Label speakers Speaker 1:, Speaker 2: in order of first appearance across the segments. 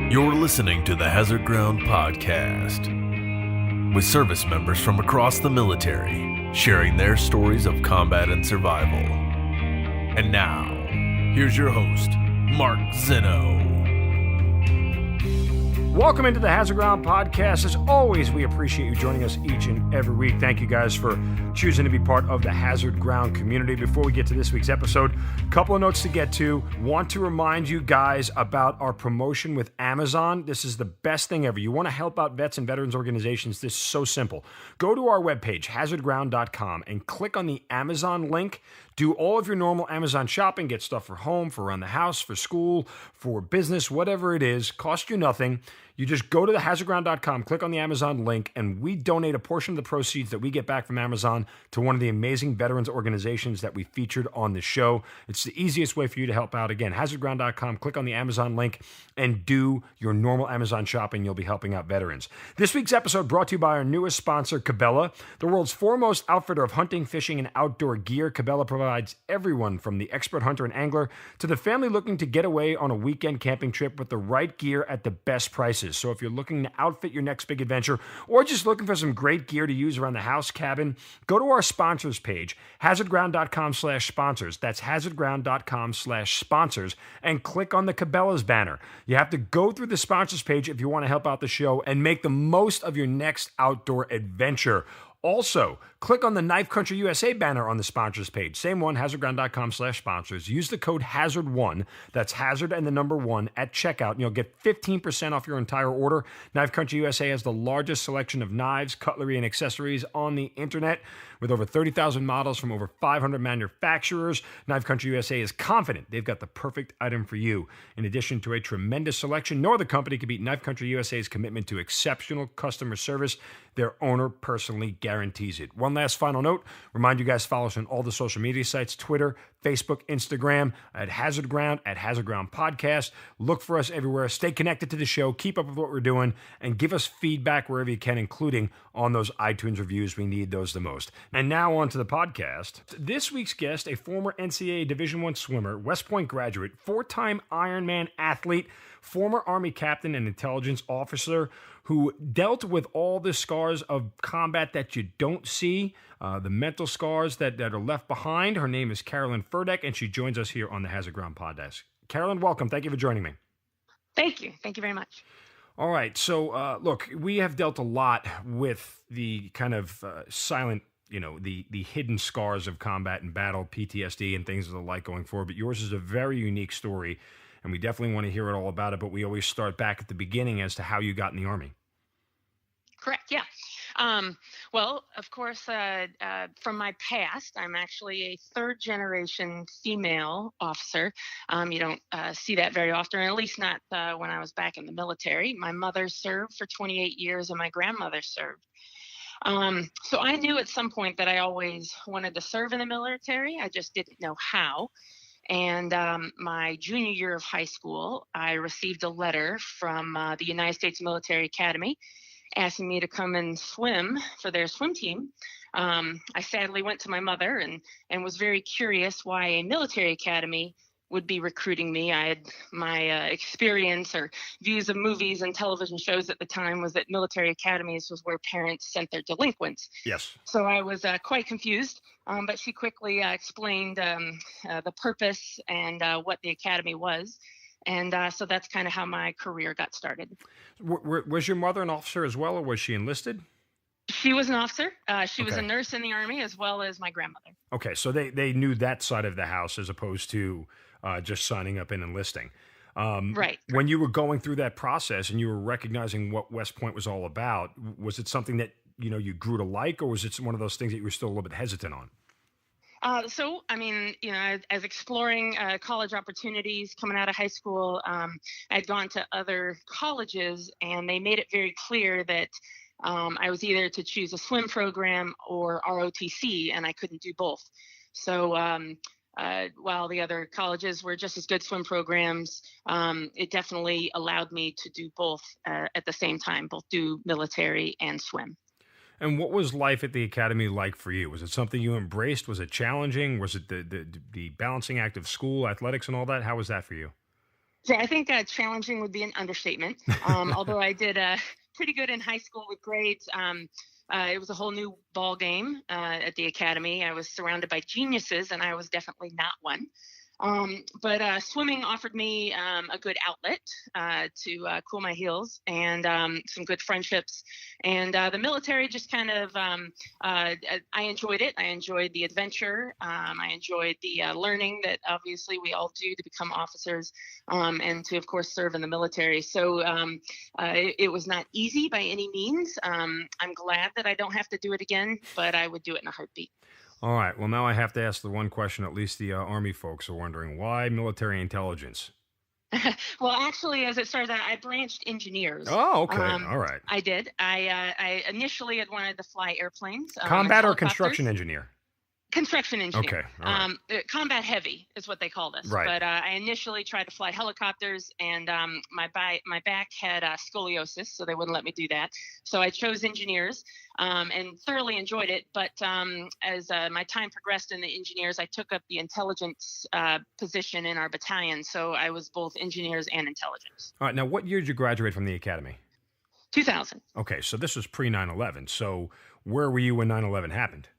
Speaker 1: You're listening to the Hazard Ground Podcast with service members from across the military sharing their stories of combat and survival. And now, here's your host, Mark Zeno.
Speaker 2: Welcome into the Hazard Ground Podcast. As always, we appreciate you joining us each and every week. Thank you guys for choosing to be part of the Hazard Ground community. Before we get to this week's episode, a couple of notes to get to. Want to remind you guys about our promotion with Amazon. This is the best thing ever. You want to help out vets and veterans organizations. This is so simple. Go to our webpage, hazardground.com, and click on the Amazon link. Do all of your normal Amazon shopping. Get stuff for home, for around the house, for school, for business, whatever it is. Cost you nothing. You just go to the hazardground.com, click on the Amazon link, and we donate a portion of the proceeds that we get back from Amazon to one of the amazing veterans organizations that we featured on the show. It's the easiest way for you to help out. Again, hazardground.com, click on the Amazon link, and do your normal Amazon shopping. You'll be helping out veterans. This week's episode brought to you by our newest sponsor, Cabela, the world's foremost outfitter of hunting, fishing, and outdoor gear. Cabela provides everyone from the expert hunter and angler to the family looking to get away on a weekend camping trip with the right gear at the best prices. So if you're looking to outfit your next big adventure or just looking for some great gear to use around the house, cabin, go to our sponsors page, hazardground.com/sponsors. That's hazardground.com/sponsors, and click on the Cabela's banner. You have to go through the sponsors page if you want to help out the show and make the most of your next outdoor adventure. Also, click on the Knife Country USA banner on the sponsors page. Same one, hazardground.com/sponsors. Use the code HAZARD1, that's hazard and the number 1, at checkout, and you'll get 15% off your entire order. Knife Country USA has the largest selection of knives, cutlery, and accessories on the internet. With over 30,000 models from over 500 manufacturers, Knife Country USA is confident they've got the perfect item for you. In addition to a tremendous selection, no other company can beat Knife Country USA's commitment to exceptional customer service. Their owner personally guarantees it. One last final note, remind you guys follow us on all the social media sites, Twitter, Facebook, Instagram, at Hazard Ground, at Hazard Ground Podcast. Look for us everywhere. Stay connected to the show. Keep up with what we're doing, and give us feedback wherever you can, including on those iTunes reviews. We need those the most. And now on to the podcast. This week's guest, a former NCAA Division I swimmer, West Point graduate, four-time Ironman athlete, former Army captain and intelligence officer who dealt with all the scars of combat that you don't see, the mental scars that are left behind. Her name is Carolyn Furdek, and she joins us here on the Hazard Ground Podcast. Carolyn, welcome. Thank you for joining me.
Speaker 3: Thank you. Thank you very much.
Speaker 2: All right. So, look, we have dealt a lot with the kind of silent, the hidden scars of combat and battle, PTSD, and things of the like going forward. But yours is a very unique story, and we definitely want to hear it all about it. But we always start back at the beginning as to how you got in the Army.
Speaker 3: Correct. Yeah. Well, of course, from my past, I'm actually a third generation female officer. You don't see that very often, or at least not when I was back in the military. My mother served for 28 years and my grandmother served. So I knew at some point that I always wanted to serve in the military. I just didn't know how. And my junior year of high school, I received a letter from the United States Military Academy asking me to come and swim for their swim team. I sadly went to my mother and was very curious why a military academy would be recruiting me. I had my experience or views of movies and television shows at the time was that military academies was where parents sent their delinquents.
Speaker 2: Yes.
Speaker 3: So I was quite confused, but she quickly explained the purpose and what the academy was. And so that's kind of how my career got started.
Speaker 2: Was your mother an officer as well, or was she enlisted?
Speaker 3: She was an officer. She was a nurse in the Army, as well as my grandmother.
Speaker 2: Okay, so they knew that side of the house as opposed to just signing up and enlisting.
Speaker 3: Right.
Speaker 2: When you were going through that process and you were recognizing what West Point was all about, was it something that you grew to like, or was it one of those things that you were still a little bit hesitant on?
Speaker 3: So, I mean, as exploring college opportunities coming out of high school, I'd gone to other colleges, and they made it very clear that I was either to choose a swim program or ROTC, and I couldn't do both. So while the other colleges were just as good swim programs, it definitely allowed me to do both at the same time, both do military and swim.
Speaker 2: And what was life at the academy like for you? Was it something you embraced? Was it challenging? Was it the balancing act of school, athletics, and all that? How was that for you?
Speaker 3: So I think challenging would be an understatement. Although I did pretty good in high school with grades. It was a whole new ball game at the academy. I was surrounded by geniuses, and I was definitely not one. But swimming offered me a good outlet to cool my heels, and some good friendships. And the military just kind of, I enjoyed it. I enjoyed the adventure. I enjoyed the learning that obviously we all do to become officers, and to, of course, serve in the military. So it was not easy by any means. I'm glad that I don't have to do it again, but I would do it in a heartbeat.
Speaker 2: All right. Well, now I have to ask the one question at least the Army folks are wondering. Why military intelligence?
Speaker 3: Well, actually, as it started out, I branched engineers.
Speaker 2: Oh, okay. All right.
Speaker 3: I did. I initially had wanted to fly airplanes.
Speaker 2: Combat or construction engineer?
Speaker 3: Construction engineer.
Speaker 2: Okay. All right.
Speaker 3: Combat heavy is what they call this.
Speaker 2: Right.
Speaker 3: But I initially tried to fly helicopters, and my back had scoliosis, so they wouldn't let me do that. So I chose engineers, and thoroughly enjoyed it. But as my time progressed in the engineers, I took up the intelligence position in our battalion. So I was both engineers and intelligence.
Speaker 2: All right. Now, what year did you graduate from the academy?
Speaker 3: 2000.
Speaker 2: Okay. So this was pre 9/11. So where were you when 9/11 happened?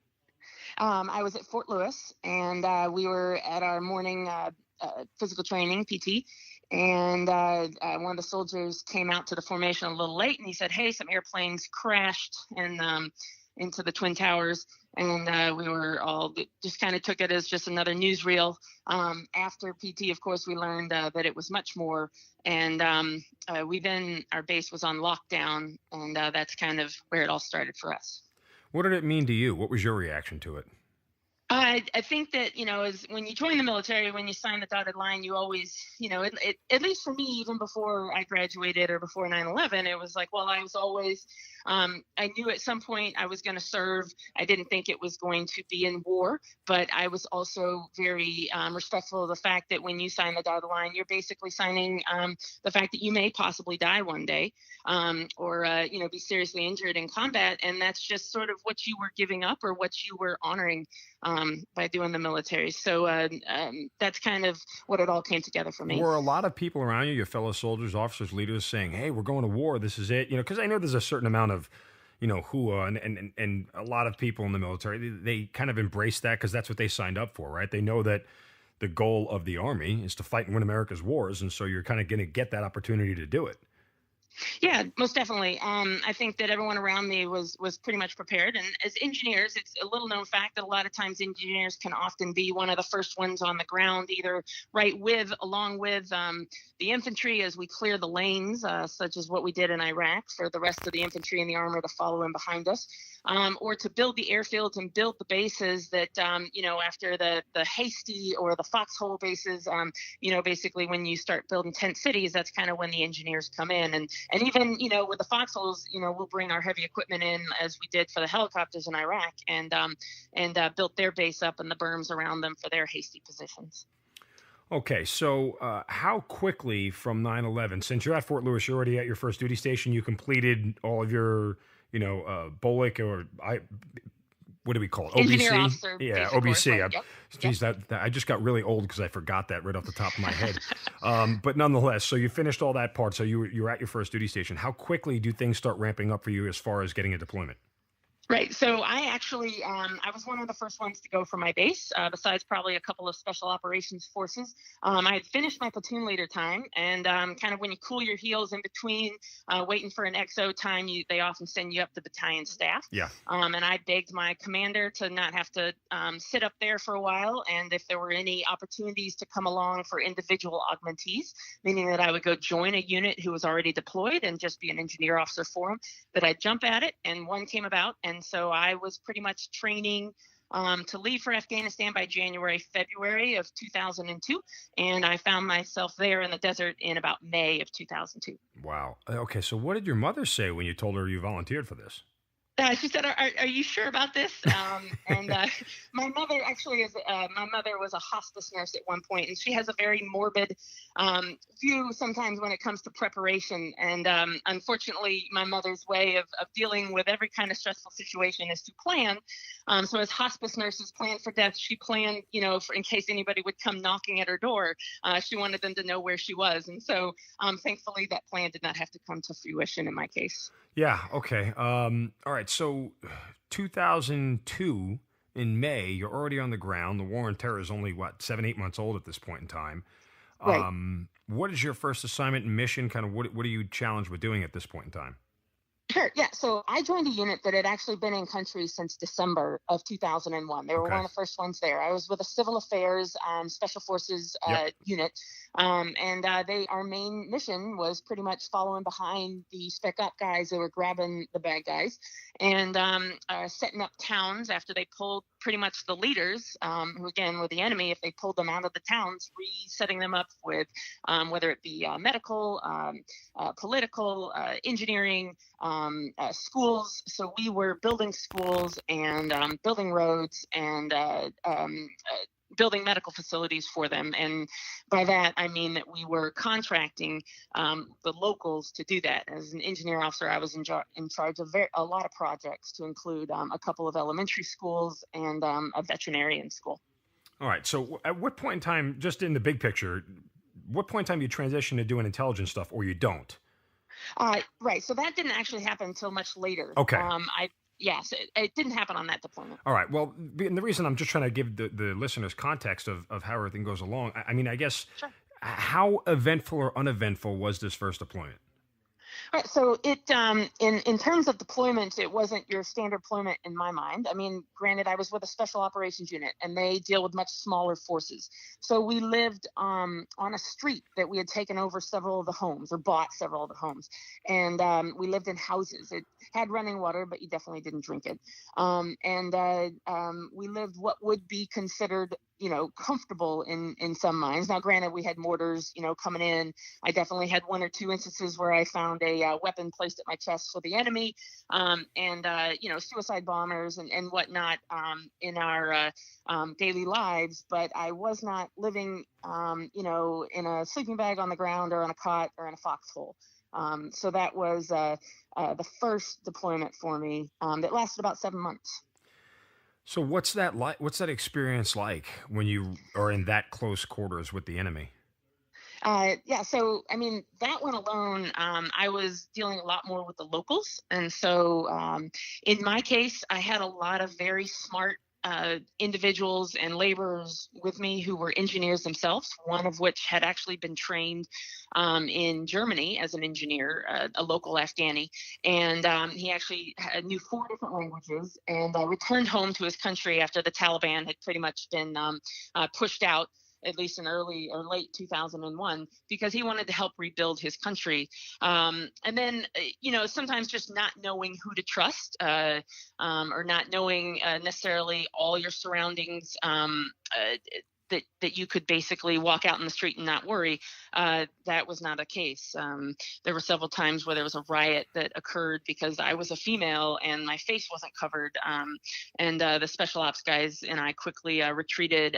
Speaker 3: I was at Fort Lewis, and we were at our morning physical training, PT, and one of the soldiers came out to the formation a little late, and he said, "Hey, some airplanes crashed into the Twin Towers," and we were all just kind of took it as just another newsreel. After PT, of course, we learned that it was much more, and our base was on lockdown, and that's kind of where it all started for us.
Speaker 2: What did it mean to you? What was your reaction to it?
Speaker 3: I think that, as when you join the military, when you sign the dotted line, you always, at least for me, even before I graduated or before 9/11, it was like, well, I was always, I knew at some point I was going to serve. I didn't think it was going to be in war, but I was also very respectful of the fact that when you sign the dotted line, you're basically signing the fact that you may possibly die one day, or be seriously injured in combat. And that's just sort of what you were giving up or what you were honoring by doing the military. So that's kind of what it all came together for me.
Speaker 2: Were a lot of people around you, your fellow soldiers, officers, leaders, saying, "Hey, we're going to war. This is it"? Because I know there's a certain amount of, and a lot of people in the military, they kind of embrace that because that's what they signed up for, right? They know that the goal of the Army is to fight and win America's wars, and so you're kind of going to get that opportunity to do it.
Speaker 3: Yeah, most definitely. I think that everyone around me was pretty much prepared. And as engineers, it's a little known fact that a lot of times engineers can often be one of the first ones on the ground, either along with the infantry as we clear the lanes, such as what we did in Iraq for the rest of the infantry and the armor to follow in behind us. Or to build the airfields and build the bases that, after the Hasty or the Foxhole bases, basically when you start building tent cities, that's kind of when the engineers come in. And even, with the Foxholes, we'll bring our heavy equipment in as we did for the helicopters in Iraq and built their base up and the berms around them for their Hasty positions.
Speaker 2: Okay, so how quickly from 9/11, since you're at Fort Lewis, you're already at your first duty station, you completed all of your BOLIC or what do we call it?
Speaker 3: Engineer
Speaker 2: OBC?
Speaker 3: Officer.
Speaker 2: Yeah, OBC.
Speaker 3: Right. Yep.
Speaker 2: Geez, that I just got really old because I forgot that right off the top of my head. But nonetheless, so you finished all that part. So you were at your first duty station. How quickly do things start ramping up for you as far as getting a deployment?
Speaker 3: Right. So I actually, I was one of the first ones to go for my base, besides probably a couple of special operations forces. I had finished my platoon leader time, and kind of when you cool your heels in between waiting for an XO time, they often send you up to battalion staff.
Speaker 2: Yeah.
Speaker 3: And I begged my commander to not have to sit up there for a while, and if there were any opportunities to come along for individual augmentees, meaning that I would go join a unit who was already deployed and just be an engineer officer for them, that I'd jump at it, and one came about, and so I was pretty much training to leave for Afghanistan by February of 2002. And I found myself there in the desert in about May of 2002.
Speaker 2: Wow. Okay. So what did your mother say when you told her you volunteered for this?
Speaker 3: She said, "Are you sure about this?" And my mother actually my mother was a hospice nurse at one point, and she has a very morbid view sometimes when it comes to preparation. And unfortunately, my mother's way of dealing with every kind of stressful situation is to plan. So as hospice nurses plan for death, she planned, for in case anybody would come knocking at her door, she wanted them to know where she was. And so thankfully, that plan did not have to come to fruition in my case.
Speaker 2: Yeah. Okay. All right. So 2002 in May, you're already on the ground. The war on terror is only 7-8 months old at this point in time.
Speaker 3: Right.
Speaker 2: What is your first assignment and mission? Kind of what are you challenged with doing at this point in time?
Speaker 3: Sure. Yeah. So I joined a unit that had actually been in country since December of 2001. They were
Speaker 2: Okay.
Speaker 3: one of the first ones there. I was with a civil affairs special forces
Speaker 2: Yep.
Speaker 3: unit. And our main mission was pretty much following behind the spec up guys that were grabbing the bad guys and setting up towns after they pulled pretty much the leaders, who again were the enemy. If they pulled them out of the towns, resetting them up with whether it be medical, political, engineering, schools. So we were building schools and building roads and building medical facilities for them. And by that, I mean that we were contracting the locals to do that. As an engineer officer, I was in charge of a lot of projects to include a couple of elementary schools and a veterinarian school.
Speaker 2: All right. So at what point in time, just in the big picture, what point in time you transition to doing intelligence stuff or you don't?
Speaker 3: Right. So that didn't actually happen until much later.
Speaker 2: Okay.
Speaker 3: Yes, it didn't happen on that deployment.
Speaker 2: All right. Well, and the reason I'm just trying to give the listeners context of how everything goes along, I mean, I guess,
Speaker 3: Sure.
Speaker 2: how eventful or uneventful was this first deployment?
Speaker 3: Right. So it in terms of deployment, it wasn't your standard deployment in my mind. I mean, granted, I was with a special operations unit, and they deal with much smaller forces. So we lived on a street that we had taken over several of the homes or bought several of the homes, and we lived in houses. It had running water, but you definitely didn't drink it. We lived what would be considered, comfortable in some minds. Now, granted, we had mortars, coming in. I definitely had one or two instances where I found a weapon placed at my chest for the enemy, suicide bombers and whatnot in our daily lives. But I was not living, in a sleeping bag on the ground or on a cot or in a foxhole. So that was the first deployment for me that lasted about 7 months.
Speaker 2: So what's that like? What's that experience like when you are in that close quarters with the enemy?
Speaker 3: So I mean, that one alone, I was dealing a lot more with the locals, and so in my case, I had a lot of very smart individuals and laborers with me who were engineers themselves, one of which had actually been trained in Germany as an engineer, a local Afghani. And he actually knew 4 different languages and returned home to his country after the Taliban had pretty much been pushed out, at least in early or late 2001, because he wanted to help rebuild his country. And then, sometimes just not knowing who to trust or not knowing necessarily all your surroundings, that you could basically walk out in the street and not worry. That was not a case. There were several times where there was a riot that occurred because I was a female and my face wasn't covered. And the special ops guys and I quickly retreated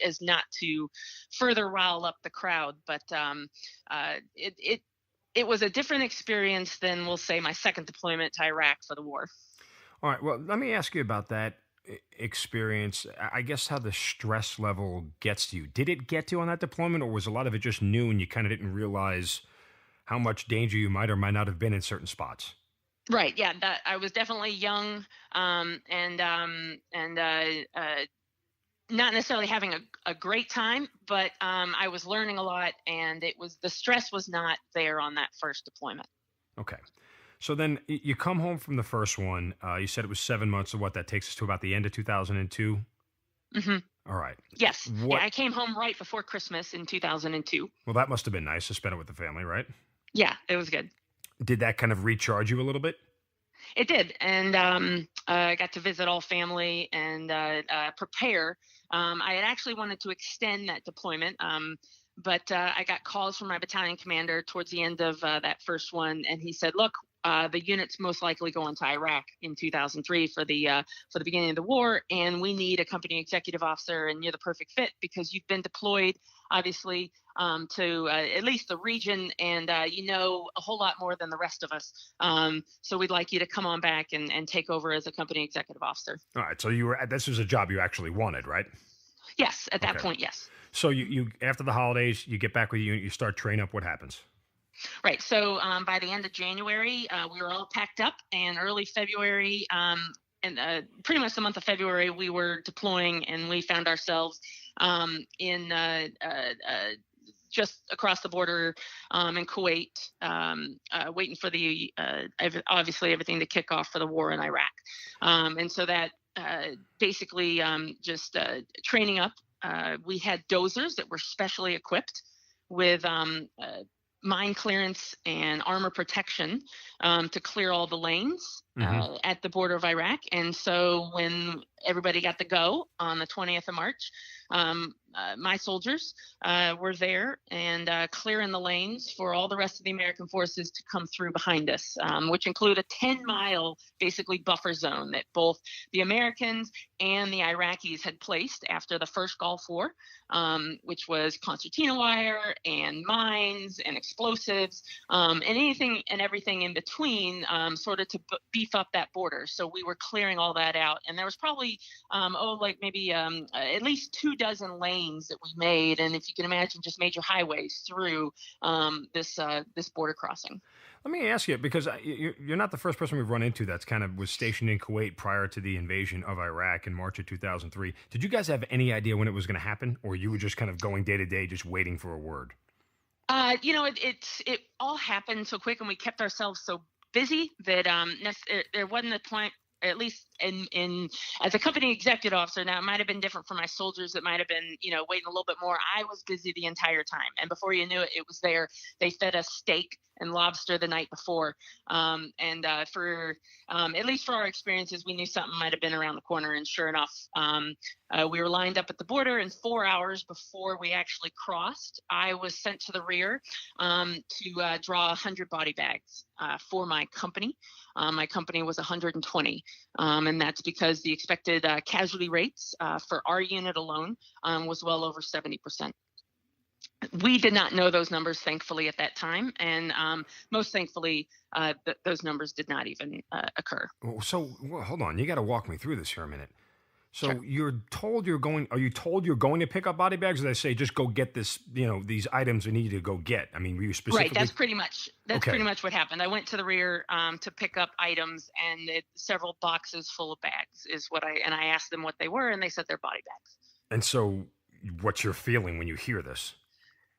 Speaker 3: as not to further rile up the crowd. But it was a different experience than, we'll say, my second deployment to Iraq for the war.
Speaker 2: All right. Well, let me ask you about that experience. I guess how the stress level gets to you. Did it get to you on that deployment, or was a lot of it just new and you kind of didn't realize how much danger you might or might not have been in certain spots?
Speaker 3: Right. Yeah. That I was definitely young, and not necessarily having a great time, but I was learning a lot, and the stress was not there on that first deployment.
Speaker 2: Okay. So then you come home from the first one. You said it was 7 months. So what, that takes us to about the end of 2002?
Speaker 3: Mm-hmm.
Speaker 2: All right.
Speaker 3: Yes. Yeah, I came home right before Christmas in 2002.
Speaker 2: Well, that must have been nice to spend it with the family, right?
Speaker 3: Yeah, it was good.
Speaker 2: Did that kind of recharge you a little bit?
Speaker 3: It did. And I got to visit all family and prepare. I had actually wanted to extend that deployment. But I got calls from my battalion commander towards the end of that first one, and he said, "Look, the unit's most likely going to Iraq in 2003 for the beginning of the war, and we need a company executive officer, and you're the perfect fit because you've been deployed, obviously, to at least the region, and you know a whole lot more than the rest of us. So we'd like you to come on back and take over as a company executive officer.
Speaker 2: All right. So this was a job you actually wanted, right?
Speaker 3: Yes, at that point, yes.
Speaker 2: So you after the holidays, you get back with you, you start training up. What happens?
Speaker 3: Right. So by the end of January, we were all packed up, and early February, and pretty much the month of February, we were deploying, and we found ourselves in just across the border in Kuwait, waiting for the obviously everything to kick off for the war in Iraq. And so that basically just training up. We had dozers that were specially equipped with mine clearance and armor protection to clear all the lanes at the border of Iraq. And so when everybody got the go on the 20th of March, my soldiers were there and clearing the lanes for all the rest of the American forces to come through behind us, which include a 10-mile basically buffer zone that both the Americans and the Iraqis had placed after the first Gulf War, which was concertina wire and mines and explosives and anything and everything in between, sort of to beef up that border. So we were clearing all that out, and there was probably maybe at least 24 lanes that we made, and if you can imagine, just major highways through this border crossing.
Speaker 2: Let me ask you, because you're not the first person we've run into that's kind of was stationed in Kuwait prior to the invasion of Iraq in March of 2003. Did you guys have any idea when it was going to happen, or you were just kind of going day to day, just waiting for a word?
Speaker 3: It all happened so quick, and we kept ourselves so busy that there wasn't a point, at least in as a company executive officer. Now, it might have been different for my soldiers. It might have been, waiting a little bit more. I was busy the entire time. And before you knew it, it was there. They fed us steak and lobster the night before. For at least for our experiences, we knew something might have been around the corner. And sure enough, we were lined up at the border, and 4 hours before we actually crossed, I was sent to the rear to draw 100 body bags for my company. My company was 120, and that's because the expected casualty rates for our unit alone was well over 70%. We did not know those numbers, thankfully, at that time, and most thankfully, those numbers did not even occur.
Speaker 2: So, hold on, you got to walk me through this here a minute. So
Speaker 3: Sure.
Speaker 2: Are you told you're going to pick up body bags, or they say just go get this, these items we need you to go get? I mean, were you specifically?
Speaker 3: Right, that's pretty much what happened. I went to the rear to pick up items, and several boxes full of bags and I asked them what they were, and they said they're body bags.
Speaker 2: And so, what's your feeling when you hear this?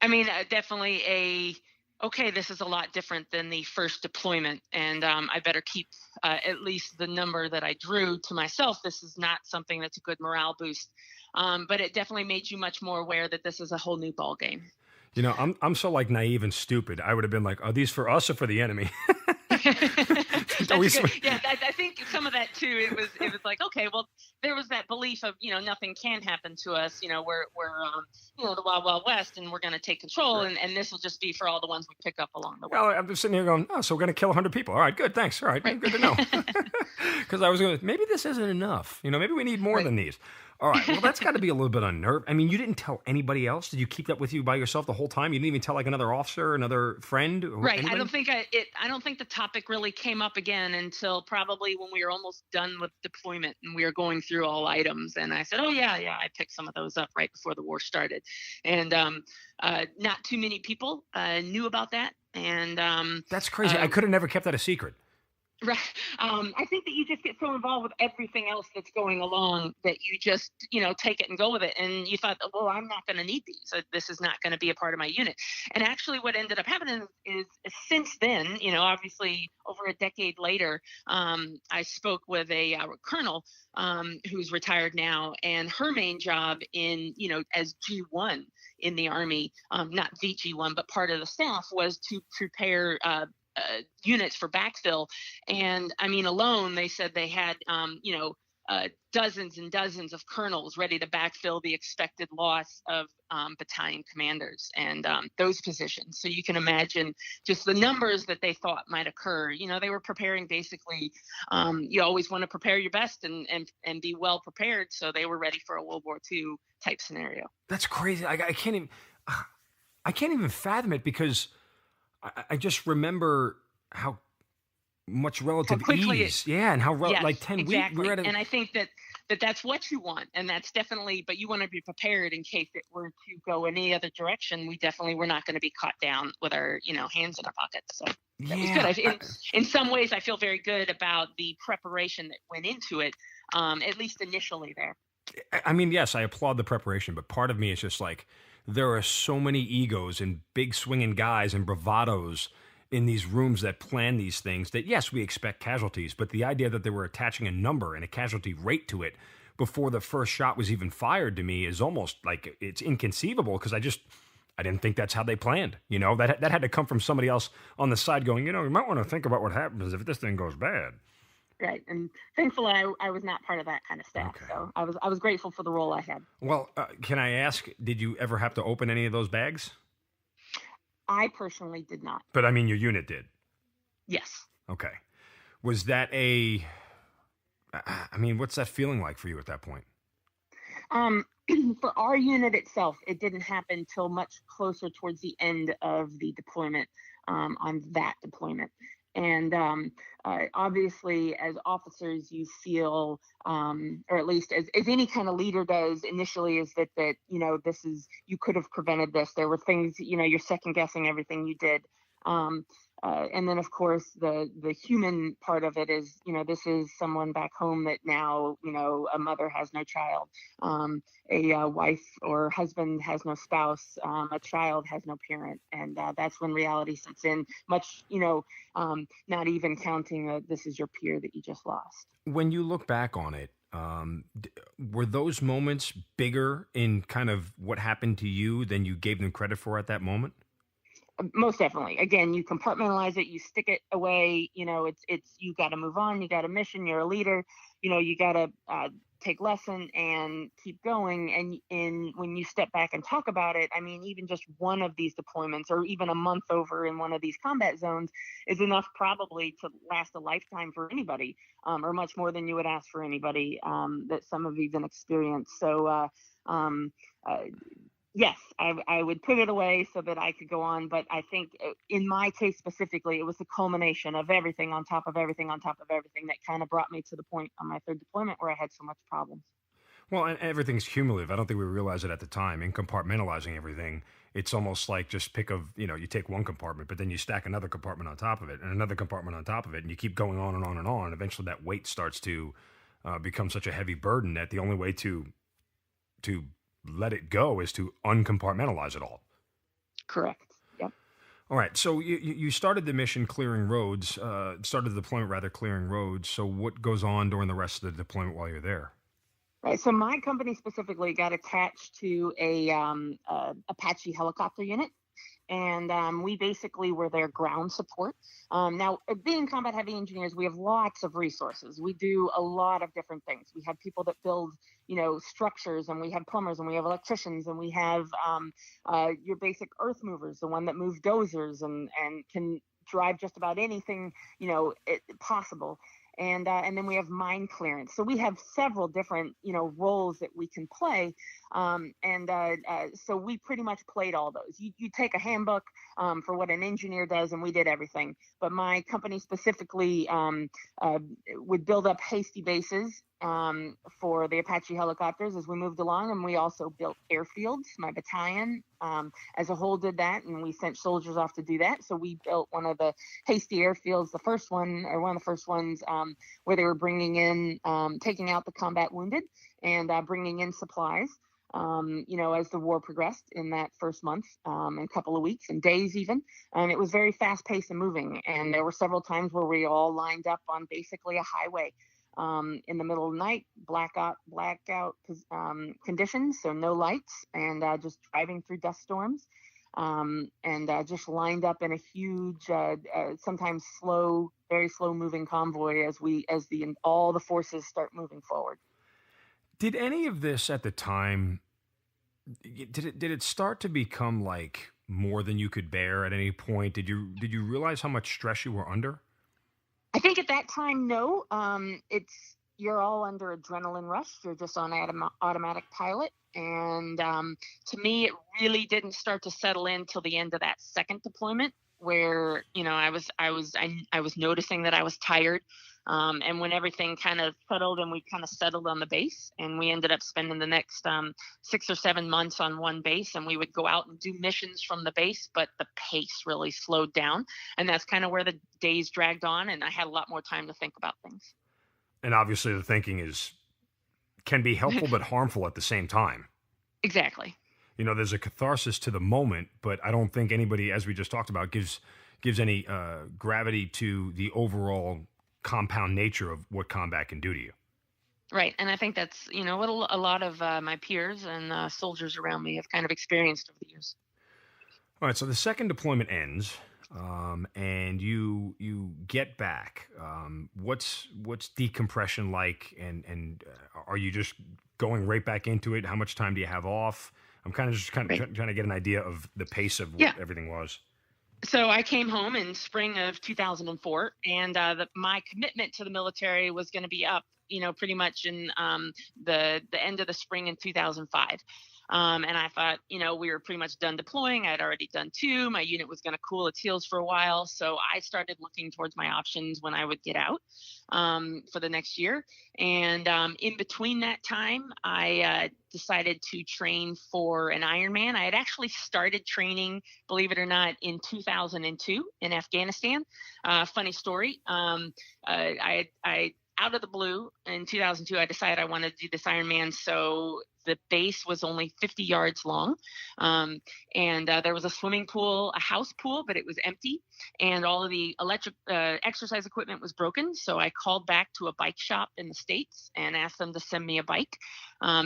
Speaker 3: I mean, definitely okay, this is a lot different than the first deployment, and I better keep at least the number that I drew to myself. This is not something that's a good morale boost, but it definitely made you much more aware that this is a whole new ball game.
Speaker 2: I'm so naive and stupid. I would have been like, are these for us or for the enemy?
Speaker 3: Yeah, I think some of that too. It was like, okay, well, there was that belief of nothing can happen to us. We're the Wild Wild West, and we're going to take control,
Speaker 2: Right.
Speaker 3: and this will just be for all the ones we pick up along the way.
Speaker 2: Well, I'm just sitting here going, oh, so we're going to kill 100 people. All right, good, thanks. All right, good to know. Because I was going, maybe this isn't enough. Maybe we need more than these. All right, well, that's got to be a little bit unnerving. I mean, you didn't tell anybody else? Did you keep that with you by yourself the whole time? You didn't even tell like another officer, another friend?
Speaker 3: Right.
Speaker 2: Anybody?
Speaker 3: I don't think the topic really came up again until probably when we were almost done with deployment and we were going through all items. And I said, oh yeah, I picked some of those up right before the war started. And not too many people knew about that. And
Speaker 2: that's crazy. I could have never kept that a secret.
Speaker 3: Right. I think that you just get so involved with everything else that's going along that you just, take it and go with it. And you thought, well, I'm not going to need these. This is not going to be a part of my unit. And actually what ended up happening is since then, obviously over a decade later, I spoke with a colonel who's retired now, and her main job as G1 in the Army, not VG1, but part of the staff, was to prepare units for backfill. And I mean, alone, they said they had, dozens and dozens of colonels ready to backfill the expected loss of battalion commanders and those positions. So you can imagine just the numbers that they thought might occur. They were preparing basically. You always want to prepare your best and be well prepared. So they were ready for a World War II type scenario.
Speaker 2: That's crazy. I can't even fathom it, because I just remember how much relative ease. And how
Speaker 3: yes,
Speaker 2: like 10
Speaker 3: exactly.
Speaker 2: weeks. We were at
Speaker 3: and I think that's what you want. And that's definitely, but you want to be prepared in case it were to go any other direction. We definitely were not going to be caught down with our, hands in our pockets. So that was good. In some ways, I feel very good about the preparation that went into it, at least initially there.
Speaker 2: I mean, yes, I applaud the preparation, but part of me is just like, there are so many egos and big swinging guys and bravados in these rooms that plan these things that, yes, we expect casualties, but the idea that they were attaching a number and a casualty rate to it before the first shot was even fired, to me is almost like it's inconceivable, because I didn't think that's how they planned. That had to come from somebody else on the side going, you might want to think about what happens if this thing goes bad.
Speaker 3: Right. And thankfully I was not part of that kind of staff. Okay. So I was grateful for the role I had.
Speaker 2: Well, can I ask, did you ever have to open any of those bags?
Speaker 3: I personally did not.
Speaker 2: But I mean, your unit did?
Speaker 3: Yes.
Speaker 2: Okay. Was that what's that feeling like for you at that point?
Speaker 3: For our unit itself, it didn't happen till much closer towards the end of the deployment, on that deployment. And obviously, as officers, you feel, or at least as any kind of leader does initially, is that this is, you could have prevented this. There were things, you're second guessing everything you did. And then, of course, the human part of it is, this is someone back home that now, a mother has no child, a wife or husband has no spouse, a child has no parent. And that's when reality sets in, much, not even counting this is your peer that you just lost.
Speaker 2: When you look back on it, were those moments bigger in kind of what happened to you than you gave them credit for at that moment?
Speaker 3: Most definitely. Again, you compartmentalize it, you stick it away. It's you got to move on. You got a mission. You're a leader. You got to take lesson and keep going. And when you step back and talk about it, I mean, even just one of these deployments, or even a month over in one of these combat zones, is enough probably to last a lifetime for anybody, or much more than you would ask for anybody that some have even experienced. So. Yes, I would put it away so that I could go on. But I think in my case specifically, it was the culmination of everything on top of everything on top of everything that kind of brought me to the point on my third deployment where I had so much problems.
Speaker 2: Well, and everything's cumulative. I don't think we realized it at the time. In compartmentalizing everything, it's almost like just you take one compartment, but then you stack another compartment on top of it and another compartment on top of it, and you keep going on and on and on. Eventually that weight starts to become such a heavy burden that the only way to let it go is to uncompartmentalize it all.
Speaker 3: Correct. Yep.
Speaker 2: All right. So you started the mission clearing roads, started the deployment rather clearing roads. So what goes on during the rest of the deployment while you're there?
Speaker 3: Right. So my company specifically got attached to a Apache helicopter unit. And we basically were their ground support. Now, being combat heavy engineers, we have lots of resources. We do a lot of different things. We have people that build, structures, and we have plumbers, and we have electricians, and we have your basic earth movers, the one that move dozers and can drive just about anything, possible. And then we have mine clearance. So we have several different, roles that we can play. So we pretty much played all those. You take a handbook for what an engineer does, and we did everything. But my company specifically would build up hasty bases for the Apache helicopters as we moved along. And we also built airfields. My battalion as a whole did that, and we sent soldiers off to do that. So we built one of the hasty airfields, one of the first ones where they were bringing in, taking out the combat wounded and bringing in supplies. As the war progressed in that first month, and couple of weeks and days even, it was very fast paced and moving. And there were several times where we all lined up on basically a highway in the middle of the night, blackout conditions, so no lights, and just driving through dust storms. and just lined up in a huge, sometimes slow, very slow moving convoy all the forces start moving forward.
Speaker 2: Did any of this at the time, did it start to become like more than you could bear at any point? Did you realize how much stress you were under?
Speaker 3: I think at that time, no. You're all under adrenaline rush. You're just on automatic pilot. And to me, it really didn't start to settle in till the end of that second deployment, where I was noticing that I was tired. And when everything kind of settled and we kind of settled on the base, and we ended up spending the next 6 or 7 months on one base, and we would go out and do missions from the base, but the pace really slowed down. And that's kind of where the days dragged on, and I had a lot more time to think about things.
Speaker 2: And obviously the thinking can be helpful but harmful at the same time.
Speaker 3: Exactly.
Speaker 2: There's a catharsis to the moment, but I don't think anybody, as we just talked about, gives any gravity to the overall compound nature of what combat can do to you.
Speaker 3: Right. And I think that's, what a lot of my peers and soldiers around me have kind of experienced over the years.
Speaker 2: All right. So the second deployment ends, and you get back. What's decompression like? And are you just going right back into it? How much time do you have off? I'm kind of trying to get an idea of the pace of what everything was.
Speaker 3: So I came home in spring of 2004, and my commitment to the military was going to be up, pretty much in the end of the spring in 2005. And I thought, we were pretty much done deploying. I'd already done 2. My unit was going to cool its heels for a while. So I started looking towards my options when I would get out for the next year. And in between that time, I decided to train for an Ironman. I had actually started training, believe it or not, in 2002 in Afghanistan. Funny story. I out of the blue in 2002, I decided I wanted to do this Ironman. So the base was only 50 yards long. And there was a swimming pool, a house pool, but it was empty. And all of the electric exercise equipment was broken. So I called back to a bike shop in the States and asked them to send me a bike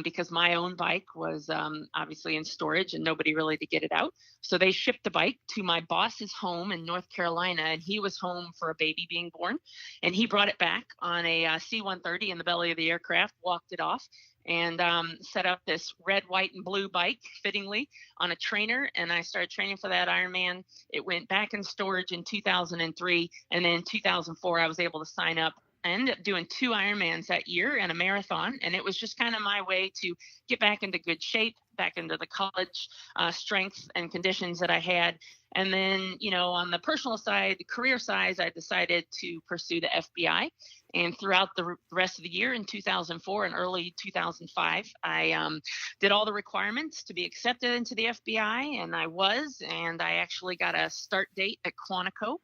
Speaker 3: because my own bike was obviously in storage and nobody really to get it out. So they shipped the bike to my boss's home in North Carolina, and he was home for a baby being born. And he brought it back on a C-130 in the belly of the aircraft, walked it off, and set up this red, white, and blue bike fittingly on a trainer. And I started training for that Ironman. It went back in storage in 2003. And then in 2004, I was able to sign up. I ended up doing 2 Ironmans that year and a marathon. And it was just kind of my way to get back into good shape, back into the college strength and conditions that I had. And then, on the personal side, the career side, I decided to pursue the FBI. And throughout the rest of the year in 2004 and early 2005, I did all the requirements to be accepted into the FBI, and I was. And I actually got a start date at Quantico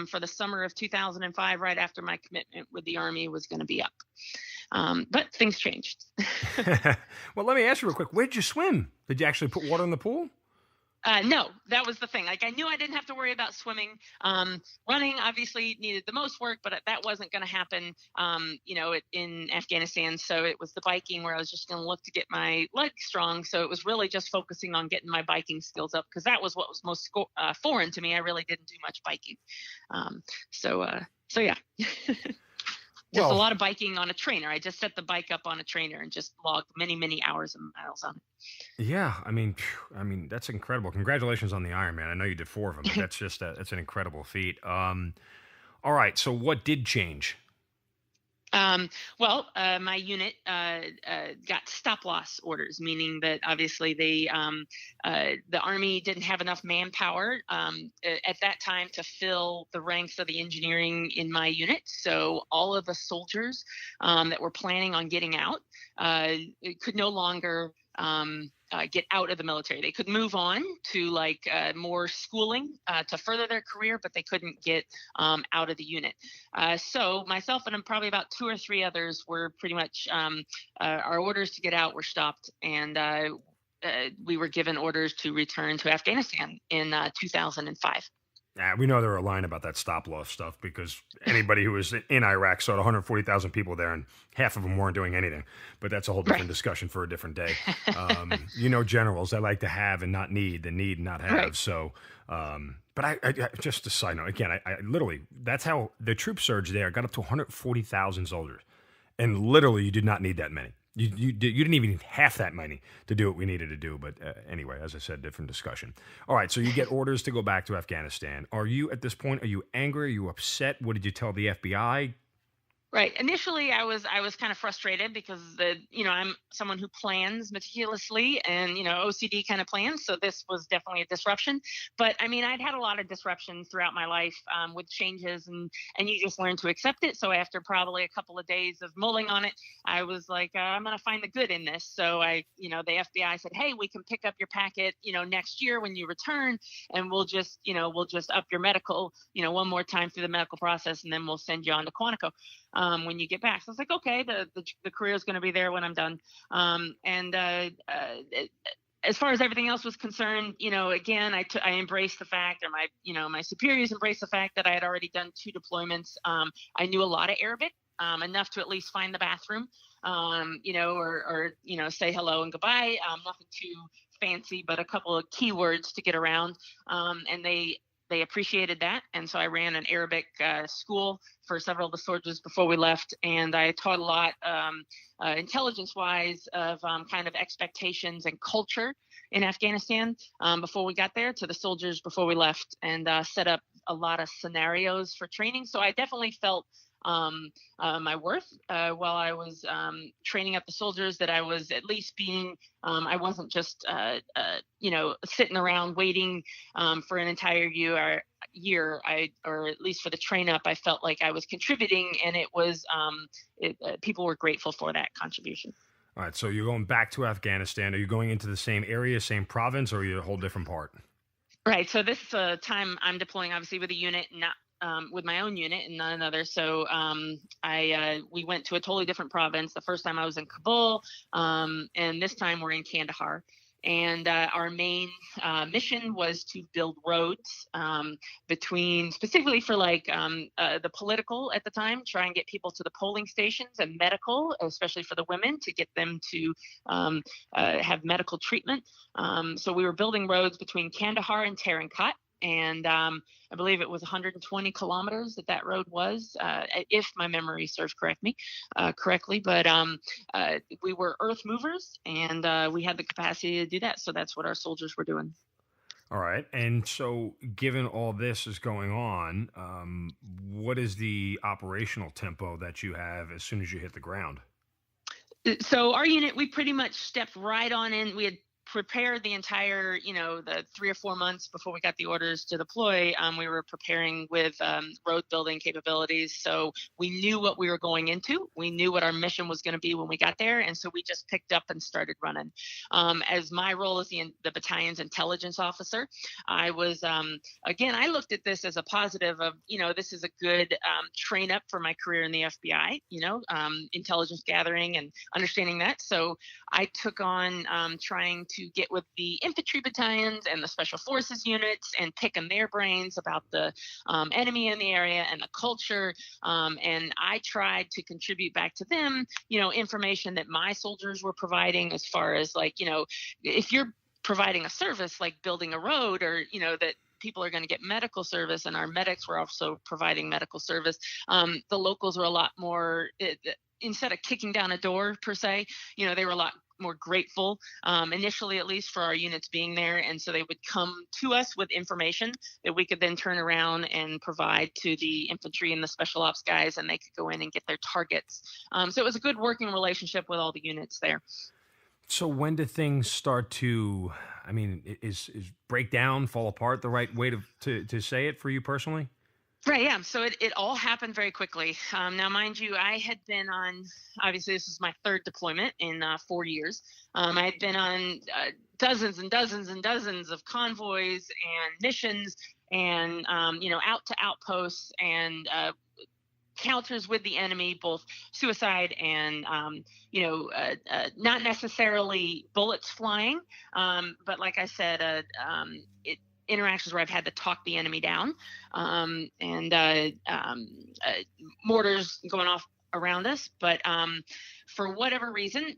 Speaker 3: for the summer of 2005, right after my commitment with the Army was going to be up. But things changed.
Speaker 2: Well, let me ask you real quick. Where did you swim? Did you actually put water in the pool?
Speaker 3: No, that was the thing. Like, I knew I didn't have to worry about swimming. Running obviously needed the most work, but that wasn't going to happen, in Afghanistan. So it was the biking where I was just going to look to get my legs strong. So it was really just focusing on getting my biking skills up, because that was what was most foreign to me. I really didn't do much biking. So yeah. Just a lot of biking on a trainer. I just set the bike up on a trainer and just logged many, many hours and miles on it.
Speaker 2: Yeah, I mean, that's incredible. Congratulations on the Ironman. I know you did 4 of them, but that's just that's an incredible feat. All right, so what did change?
Speaker 3: My unit got stop-loss orders, meaning that obviously the Army didn't have enough manpower at that time to fill the ranks of the engineering in my unit. So all of the soldiers that were planning on getting out could no longer get out of the military. They could move on to more schooling to further their career, but they couldn't get out of the unit. So myself and probably about 2 or 3 others were pretty much our orders to get out were stopped, and we were given orders to return to Afghanistan in 2005.
Speaker 2: We know they were lying about that stop loss stuff because anybody who was in Iraq saw 140,000 people there, and half of them weren't doing anything. But that's a whole different discussion for a different day. Generals, they like to have and not need, than need and not have. Right. So, but I just a side note, again, I literally, that's how the troop surge there got up to 140,000 soldiers. And literally, you did not need that many. You didn't even need half that many to do what we needed to do. But anyway, as I said, different discussion. All right, so you get orders to go back to Afghanistan. Are you, at this point, are you angry? Are you upset? What did you tell the FBI?
Speaker 3: Right. Initially, I was kind of frustrated because I'm someone who plans meticulously and, OCD kind of plans. So this was definitely a disruption. But I mean, I'd had a lot of disruptions throughout my life with changes, and you just learn to accept it. So after probably a couple of days of mulling on it, I was like, I'm going to find the good in this. So the FBI said, hey, we can pick up your packet, next year when you return, and we'll just up your medical, one more time through the medical process, and then we'll send you on to Quantico. When you get back. So I was like, okay, the career is going to be there when I'm done. As far as everything else was concerned, again, I embraced the fact, or my superiors embraced the fact that I had already done 2 deployments. I knew a lot of Arabic, enough to at least find the bathroom, or say hello and goodbye. Nothing too fancy, but a couple of keywords to get around. And they appreciated that. And so I ran an Arabic school for several of the soldiers before we left. And I taught a lot intelligence-wise of kind of expectations and culture in Afghanistan before we got there to the soldiers before we left, and set up a lot of scenarios for training. So I definitely felt my worth while I was training up the soldiers, that I was at least being, I wasn't just, sitting around waiting for an entire year. Or at least for the train up, I felt like I was contributing, and it was, people were grateful for that contribution.
Speaker 2: All right. So you're going back to Afghanistan. Are you going into the same area, same province, or are you a whole different part?
Speaker 3: Right. So this time I'm deploying, obviously, with a unit, not with my own unit and not another. So we went to a totally different province. The first time I was in Kabul, and this time we're in Kandahar. And our main mission was to build roads between, specifically for the political at the time, try and get people to the polling stations, and medical, especially for the women, to get them to have medical treatment. So we were building roads between Kandahar and Tarankat. And I believe it was 120 kilometers that road was, if my memory serves correctly. But we were earth movers, and we had the capacity to do that. So that's what our soldiers were doing.
Speaker 2: All right. And so given all this is going on, what is the operational tempo that you have as soon as you hit the ground?
Speaker 3: So our unit, we pretty much stepped right on in. We had prepared the entire, the 3 or 4 months before we got the orders to deploy. We were preparing with road building capabilities. So we knew what we were going into. We knew what our mission was going to be when we got there. And so we just picked up and started running. As my role as the battalion's intelligence officer, I was, again, I looked at this as a positive of, this is a good train up for my career in the FBI, intelligence gathering and understanding that. So I took on trying to get with the infantry battalions and the special forces units and picking their brains about the enemy in the area and the culture. And I tried to contribute back to them, information that my soldiers were providing, as far as if you're providing a service like building a road, or, that people are going to get medical service, and our medics were also providing medical service. The locals were a lot more, instead of kicking down a door per se, they were a lot more grateful, initially at least, for our units being there. And so they would come to us with information that we could then turn around and provide to the infantry and the special ops guys, and they could go in and get their targets. So it was a good working relationship with all the units there.
Speaker 2: So when did things start to, is break down, fall apart the right way to say it for you personally?
Speaker 3: Right, yeah. So it all happened very quickly. Now, mind you, I had been on, obviously this was my 3rd deployment in 4 years. I had been on dozens and dozens and dozens of convoys and missions, and, out to outposts and counters with the enemy, both suicide and, not necessarily bullets flying. But like I said, interactions where I've had to talk the enemy down, mortars going off around us. But for whatever reason,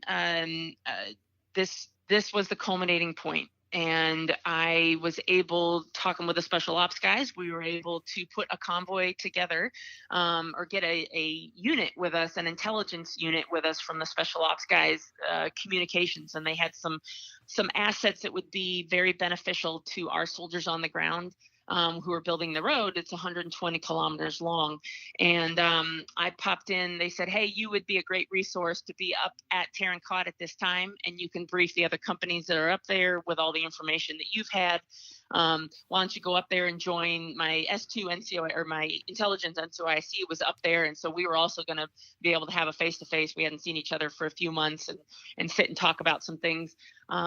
Speaker 3: this was the culminating point. And I was able, talking with the special ops guys, we were able to put a convoy together, or get a unit with us, an intelligence unit with us from the special ops guys, communications. And they had some assets that would be very beneficial to our soldiers on the ground, who are building the road. It's 120 kilometers long. And I popped in, they said, hey, you would be a great resource to be up at Tarancot at this time, and you can brief the other companies that are up there with all the information that you've had. Why don't you go up there and join my S2 NCOI, or my intelligence NCOIC was up there. And so we were also going to be able to have a face-to-face. We hadn't seen each other for a few months, and sit and talk about some things.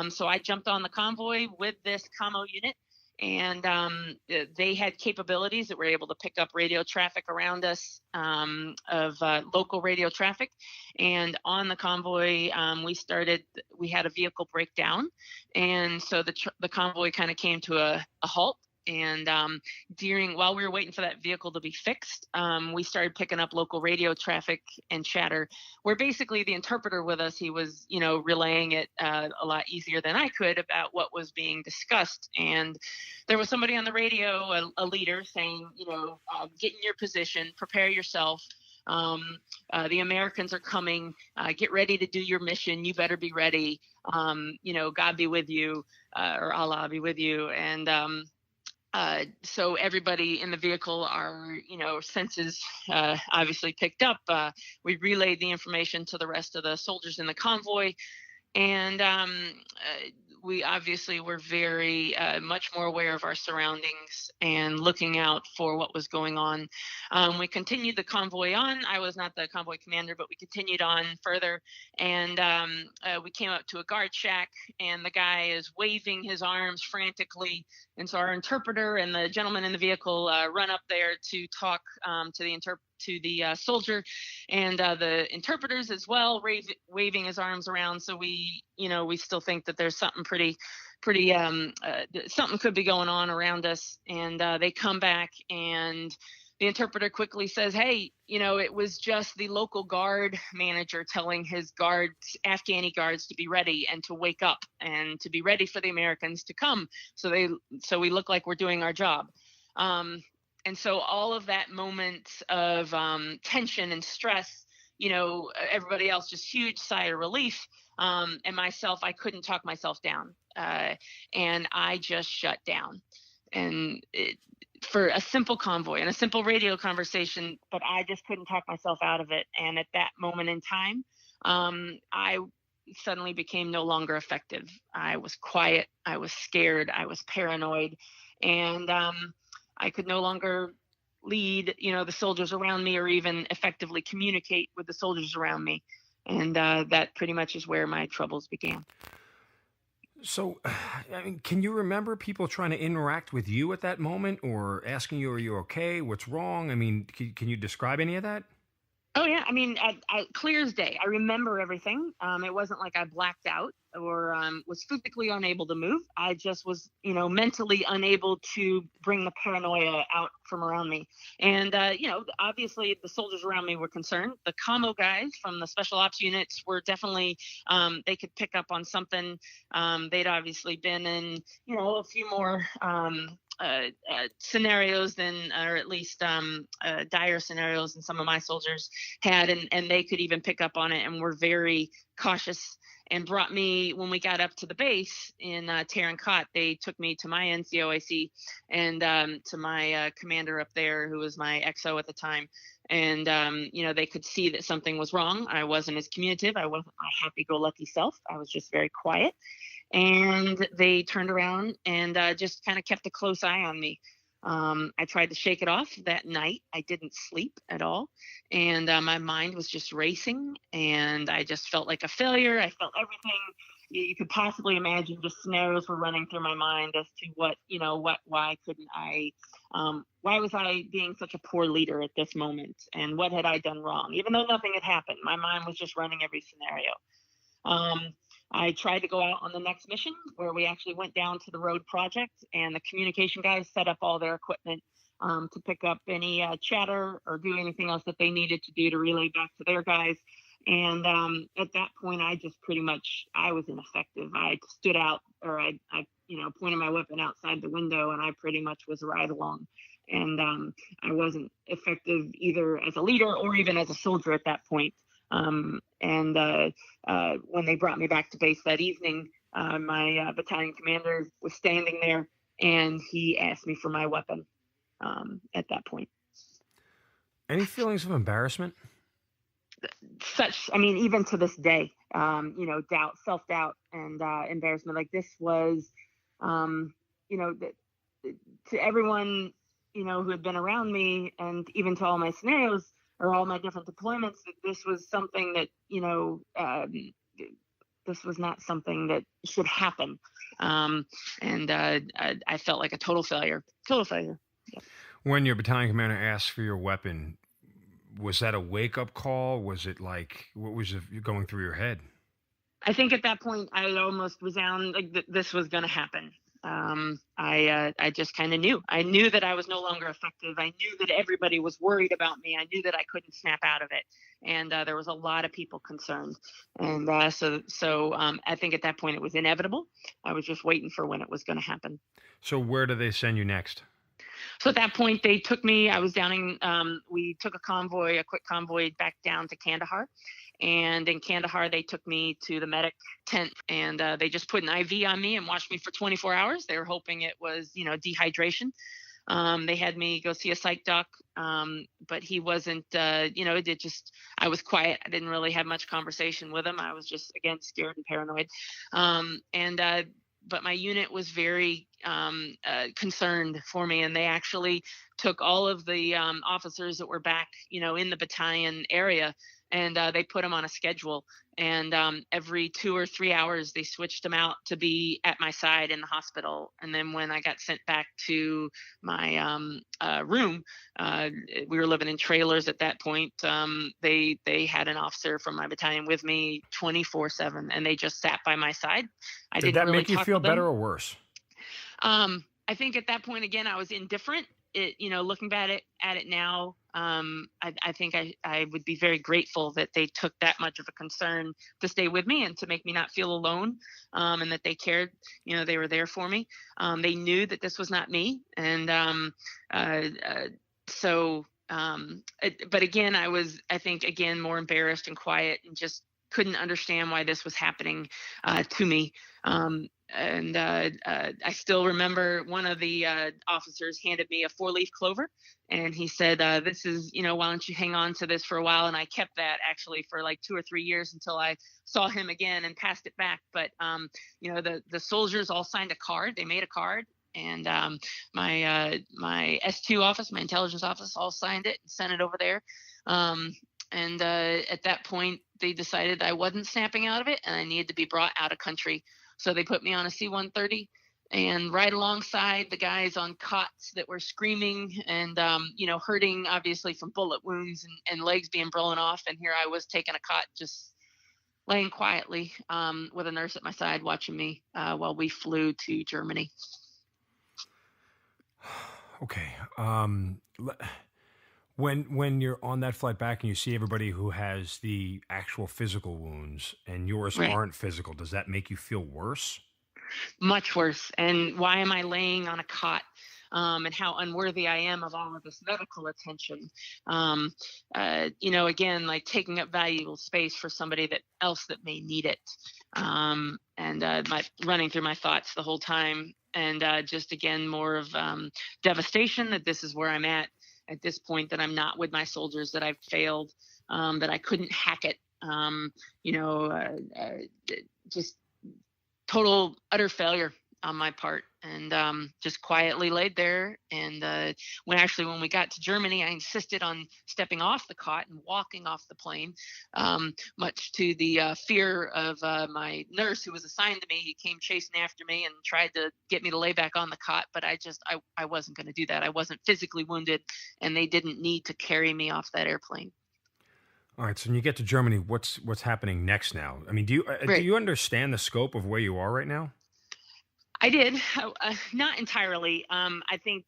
Speaker 3: So I jumped on the convoy with this commo unit. And they had capabilities that were able to pick up radio traffic around us, of local radio traffic. And on the convoy, we had a vehicle breakdown. And so the convoy kind of came to a halt. And while we were waiting for that vehicle to be fixed, we started picking up local radio traffic and chatter, where basically the interpreter with us, he was, relaying it a lot easier than I could about what was being discussed. And there was somebody on the radio, a leader, saying, get in your position, prepare yourself. The Americans are coming. Get ready to do your mission. You better be ready. God be with you, or Allah be with you. And so everybody in the vehicle, our senses obviously picked up. We relayed the information to the rest of the soldiers in the convoy, and we obviously were very much more aware of our surroundings and looking out for what was going on. We continued the convoy on. I was not the convoy commander, but we continued on further, and we came up to a guard shack, and the guy is waving his arms frantically. And so our interpreter and the gentleman in the vehicle run up there to talk to the soldier, and the interpreters as well, waving his arms around. So we still think that there's something pretty something could be going on around us. And they come back, and the interpreter quickly says, hey, it was just the local guard manager telling his Afghani guards to be ready and to wake up and to be ready for the Americans to come. So we look like we're doing our job. And so all of that moment of tension and stress, everybody else just huge sigh of relief. And myself, I couldn't talk myself down. And I just shut down. And for a simple convoy and a simple radio conversation, but I just couldn't talk myself out of it. And at that moment in time, I suddenly became no longer effective. I was quiet. I was scared. I was paranoid. And I could no longer lead, the soldiers around me, or even effectively communicate with the soldiers around me. And that pretty much is where my troubles began.
Speaker 2: So, can you remember people trying to interact with you at that moment, or asking you, are you okay? What's wrong? Can you describe any of that?
Speaker 3: Oh, yeah. I clear as day. I remember everything. It wasn't like I blacked out or was physically unable to move. I just was, mentally unable to bring the paranoia out from around me. And, obviously the soldiers around me were concerned. The commo guys from the special ops units were definitely, they could pick up on something. They'd obviously been in, a few more scenarios than, or at least dire scenarios than some of my soldiers had, and they could even pick up on it and were very cautious, and brought me, when we got up to the base in Tarancot, they took me to my NCOIC and to my commander up there, who was my XO at the time. And, they could see that something was wrong. I wasn't as communicative. I wasn't my happy-go-lucky self. I was just very quiet. And they turned around and just kind of kept a close eye on me. I tried to shake it off that night. I didn't sleep at all. And my mind was just racing, and I just felt like a failure. I felt everything you could possibly imagine. Just scenarios were running through my mind as to why couldn't I, why was I being such a poor leader at this moment? And what had I done wrong? Even though nothing had happened, my mind was just running every scenario. I tried to go out on the next mission where we actually went down to the road project, and the communication guys set up all their equipment to pick up any chatter or do anything else that they needed to do to relay back to their guys. And at that point, I just I was ineffective. I stood out, or I pointed my weapon outside the window, and I pretty much was right along. And I wasn't effective either as a leader or even as a soldier at that point. When they brought me back to base that evening, my battalion commander was standing there, and he asked me for my weapon at that point.
Speaker 2: Any feelings of embarrassment?
Speaker 3: Even to this day, doubt, self-doubt, and embarrassment. Like, this was, to everyone, who had been around me, and even to all my scenarios or all my different deployments, that this was something that, this was not something that should happen. I felt like a total failure. Yep.
Speaker 2: When your battalion commander asked for your weapon, was that a wake-up call? Was it like, what was going through your head?
Speaker 3: I think at that point, I almost resounded like this was going to happen. I just kind of knew. I knew that I was no longer effective. I knew that everybody was worried about me. I knew that I couldn't snap out of it. And there was a lot of people concerned. And so I think at that point, it was inevitable. I was just waiting for when it was going to happen.
Speaker 2: So where do they send you next?
Speaker 3: So at that point, they took me, I was we took a quick convoy back down to Kandahar. And in Kandahar, they took me to the medic tent, and they just put an IV on me and watched me for 24 hours. They were hoping it was, dehydration. They had me go see a psych doc, but he wasn't, I was quiet. I didn't really have much conversation with him. I was just, again, scared and paranoid. But my unit was very concerned for me, and they actually took all of the officers that were back, in the battalion area, and they put them on a schedule. And every 2 or 3 hours, they switched them out to be at my side in the hospital. And then when I got sent back to my room, we were living in trailers at that point. They had an officer from my battalion with me 24/7, and they just sat by my side.
Speaker 2: Did that make you feel better or worse?
Speaker 3: I think at that point, again, I was indifferent. Looking back at it now, I think I would be very grateful that they took that much of a concern to stay with me and to make me not feel alone, and that they cared. They were there for me. They knew that this was not me, and but again, I think more embarrassed and quiet, and just couldn't understand why this was happening to me. I still remember one of the officers handed me a 4-leaf clover, and he said, this is, why don't you hang on to this for a while? And I kept that actually for like 2 or 3 years until I saw him again and passed it back. But, the soldiers all signed a card. They made a card. And my S2 office, my intelligence office, all signed it and sent it over there. At that point, they decided I wasn't snapping out of it, and I needed to be brought out of country. So they put me on a C-130, and right alongside the guys on cots that were screaming and, hurting, obviously, from bullet wounds and legs being blown off. And here I was taking a cot, just laying quietly with a nurse at my side watching me while we flew to Germany.
Speaker 2: Okay. When you're on that flight back and you see everybody who has the actual physical wounds and yours
Speaker 3: Right.
Speaker 2: aren't physical, does that make you feel worse?
Speaker 3: Much worse. And why am I laying on a cot? And how unworthy I am of all of this medical attention. Again, like taking up valuable space for somebody else that may need it. Running through my thoughts the whole time. And just again, more of devastation that this is where I'm at this point, that I'm not with my soldiers, that I've failed, that I couldn't hack it. Just total, utter failure on my part, and just quietly laid there. And when we got to Germany, I insisted on stepping off the cot and walking off the plane, much to the fear of my nurse who was assigned to me. He came chasing after me and tried to get me to lay back on the cot, but I wasn't going to do that. I wasn't physically wounded, and they didn't need to carry me off that airplane.
Speaker 2: All right. So when you get to Germany, what's happening next now? I mean, do
Speaker 3: Right.
Speaker 2: you understand the scope of where you are right now?
Speaker 3: I did, not entirely. I think,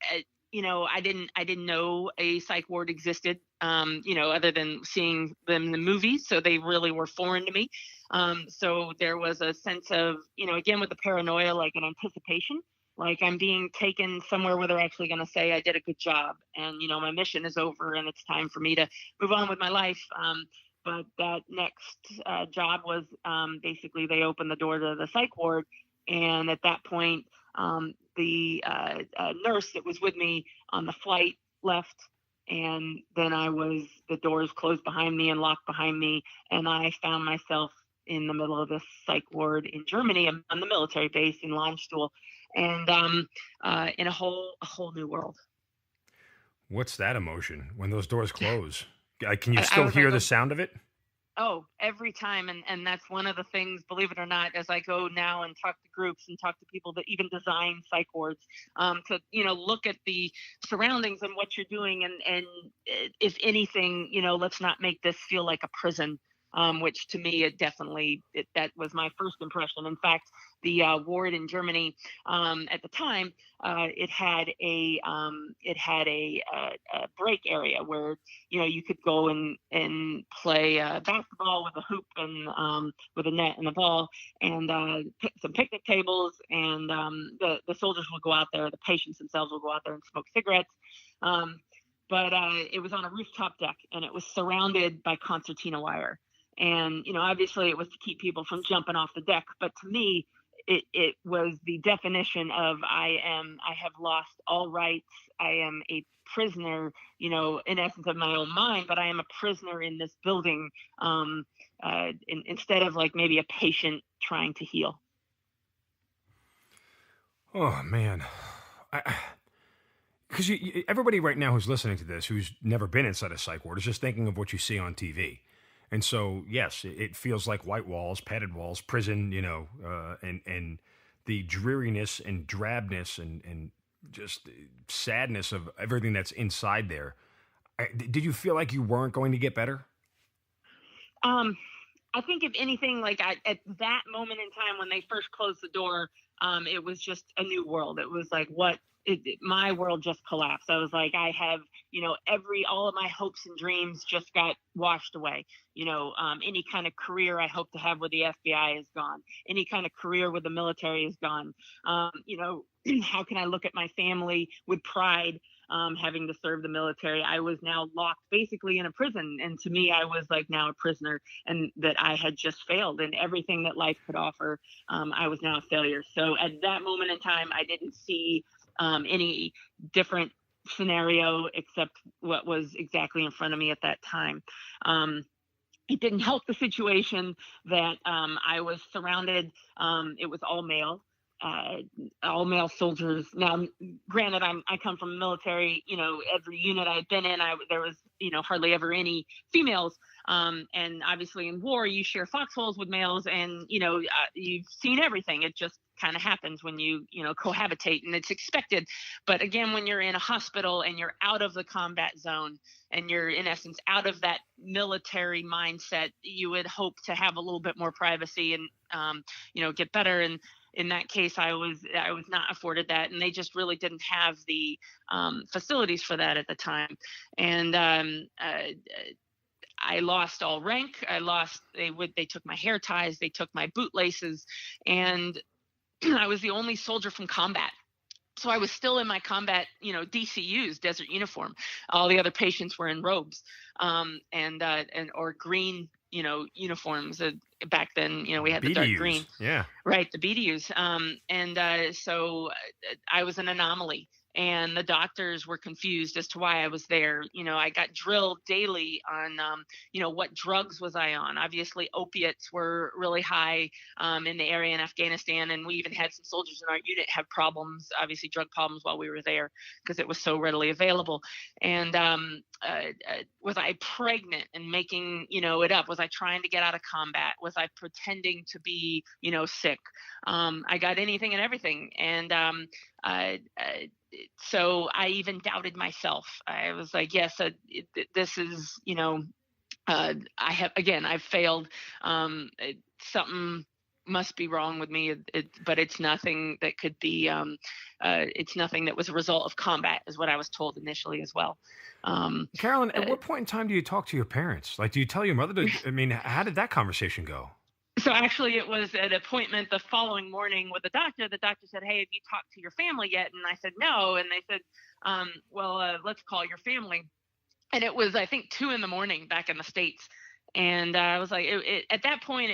Speaker 3: I didn't know a psych ward existed, other than seeing them in the movies. So they really were foreign to me. So there was a sense of, again, with the paranoia, like an anticipation, like I'm being taken somewhere where they're actually going to say I did a good job, and my mission is over, and it's time for me to move on with my life. But that next job was, basically they opened the door to the psych ward, and at that point, the nurse that was with me on the flight left, and then the doors closed behind me and locked behind me, and I found myself in the middle of this psych ward in Germany on the military base in Landstuhl, and in a whole new world.
Speaker 2: What's that emotion when those doors close? Can you
Speaker 3: I
Speaker 2: still
Speaker 3: was
Speaker 2: hear
Speaker 3: like,
Speaker 2: the
Speaker 3: oh,
Speaker 2: sound of it?
Speaker 3: oh, every time. And that's one of the things, believe it or not, as I go now and talk to groups and talk to people that even design psych wards, to, look at the surroundings and what you're doing. And if anything, let's not make this feel like a prison. Which to me, that was my first impression. In fact, the ward in Germany, at the time, it had a break area where you could go and play basketball with a hoop and with a net and a ball, and some picnic tables, and the soldiers will go out there, the patients themselves will go out there and smoke cigarettes. But it was on a rooftop deck, and it was surrounded by concertina wire. And obviously it was to keep people from jumping off the deck, but to me it was the definition of I have lost all rights. I am a prisoner, in essence, of my own mind, but I am a prisoner in this building, instead of like maybe a patient trying to heal.
Speaker 2: Oh man, because everybody right now who's listening to this, who's never been inside a psych ward, is just thinking of what you see on TV. And so, yes, it feels like white walls, padded walls, prison, and the dreariness and drabness and just sadness of everything that's inside there. Did you feel like you weren't going to get better?
Speaker 3: I think if anything, like at that moment in time when they first closed the door, it was just a new world. It was like my world just collapsed. I was like, I have, all of my hopes and dreams just got washed away. Any kind of career I hope to have with the FBI is gone. Any kind of career with the military is gone. How can I look at my family with pride, having to serve the military? I was now locked basically in a prison. And to me, I was like now a prisoner, and that I had just failed in everything that life could offer. I was now a failure. So at that moment in time, I didn't see any different scenario except what was exactly in front of me at that time. It didn't help the situation that I was surrounded. It was all male soldiers. Now, granted, I come from military. Every unit I'd been in, there was hardly ever any females. And obviously, in war, you share foxholes with males, and you've seen everything. It just kind of happens when you cohabitate, and it's expected. But again, when you're in a hospital and you're out of the combat zone and you're in essence out of that military mindset, you would hope to have a little bit more privacy and get better. And in that case, I was not afforded that, and they just really didn't have the facilities for that at the time. And I lost all rank. They took my hair ties, they took my boot laces, and I was the only soldier from combat. So I was still in my combat, DCUs, desert uniform. All the other patients were in robes, or green, uniforms. Back then, we had the dark green.
Speaker 2: Yeah.
Speaker 3: Right, the BDUs. So I was an anomaly. And the doctors were confused as to why I was there. I got drilled daily on, what drugs was I on. Obviously, opiates were really high in the area in Afghanistan. And we even had some soldiers in our unit have problems, obviously drug problems while we were there, because it was so readily available. And was I pregnant and making, it up? Was I trying to get out of combat? Was I pretending to be, sick? I got anything and everything. And so I even doubted myself. I was like, yes, this is, I've failed. Something must be wrong with me, but it's nothing that could be, it's nothing that was a result of combat, is what I was told initially as well.
Speaker 2: Carolyn, at what point in time do you talk to your parents? Like, do you tell your mother? How did that conversation go?
Speaker 3: So actually, it was an appointment the following morning with the doctor. The doctor said, "Hey, have you talked to your family yet?" And I said, "No." And they said, let's call your family." And it was, I think, 2 a.m. back in the States. And I was like, at that point,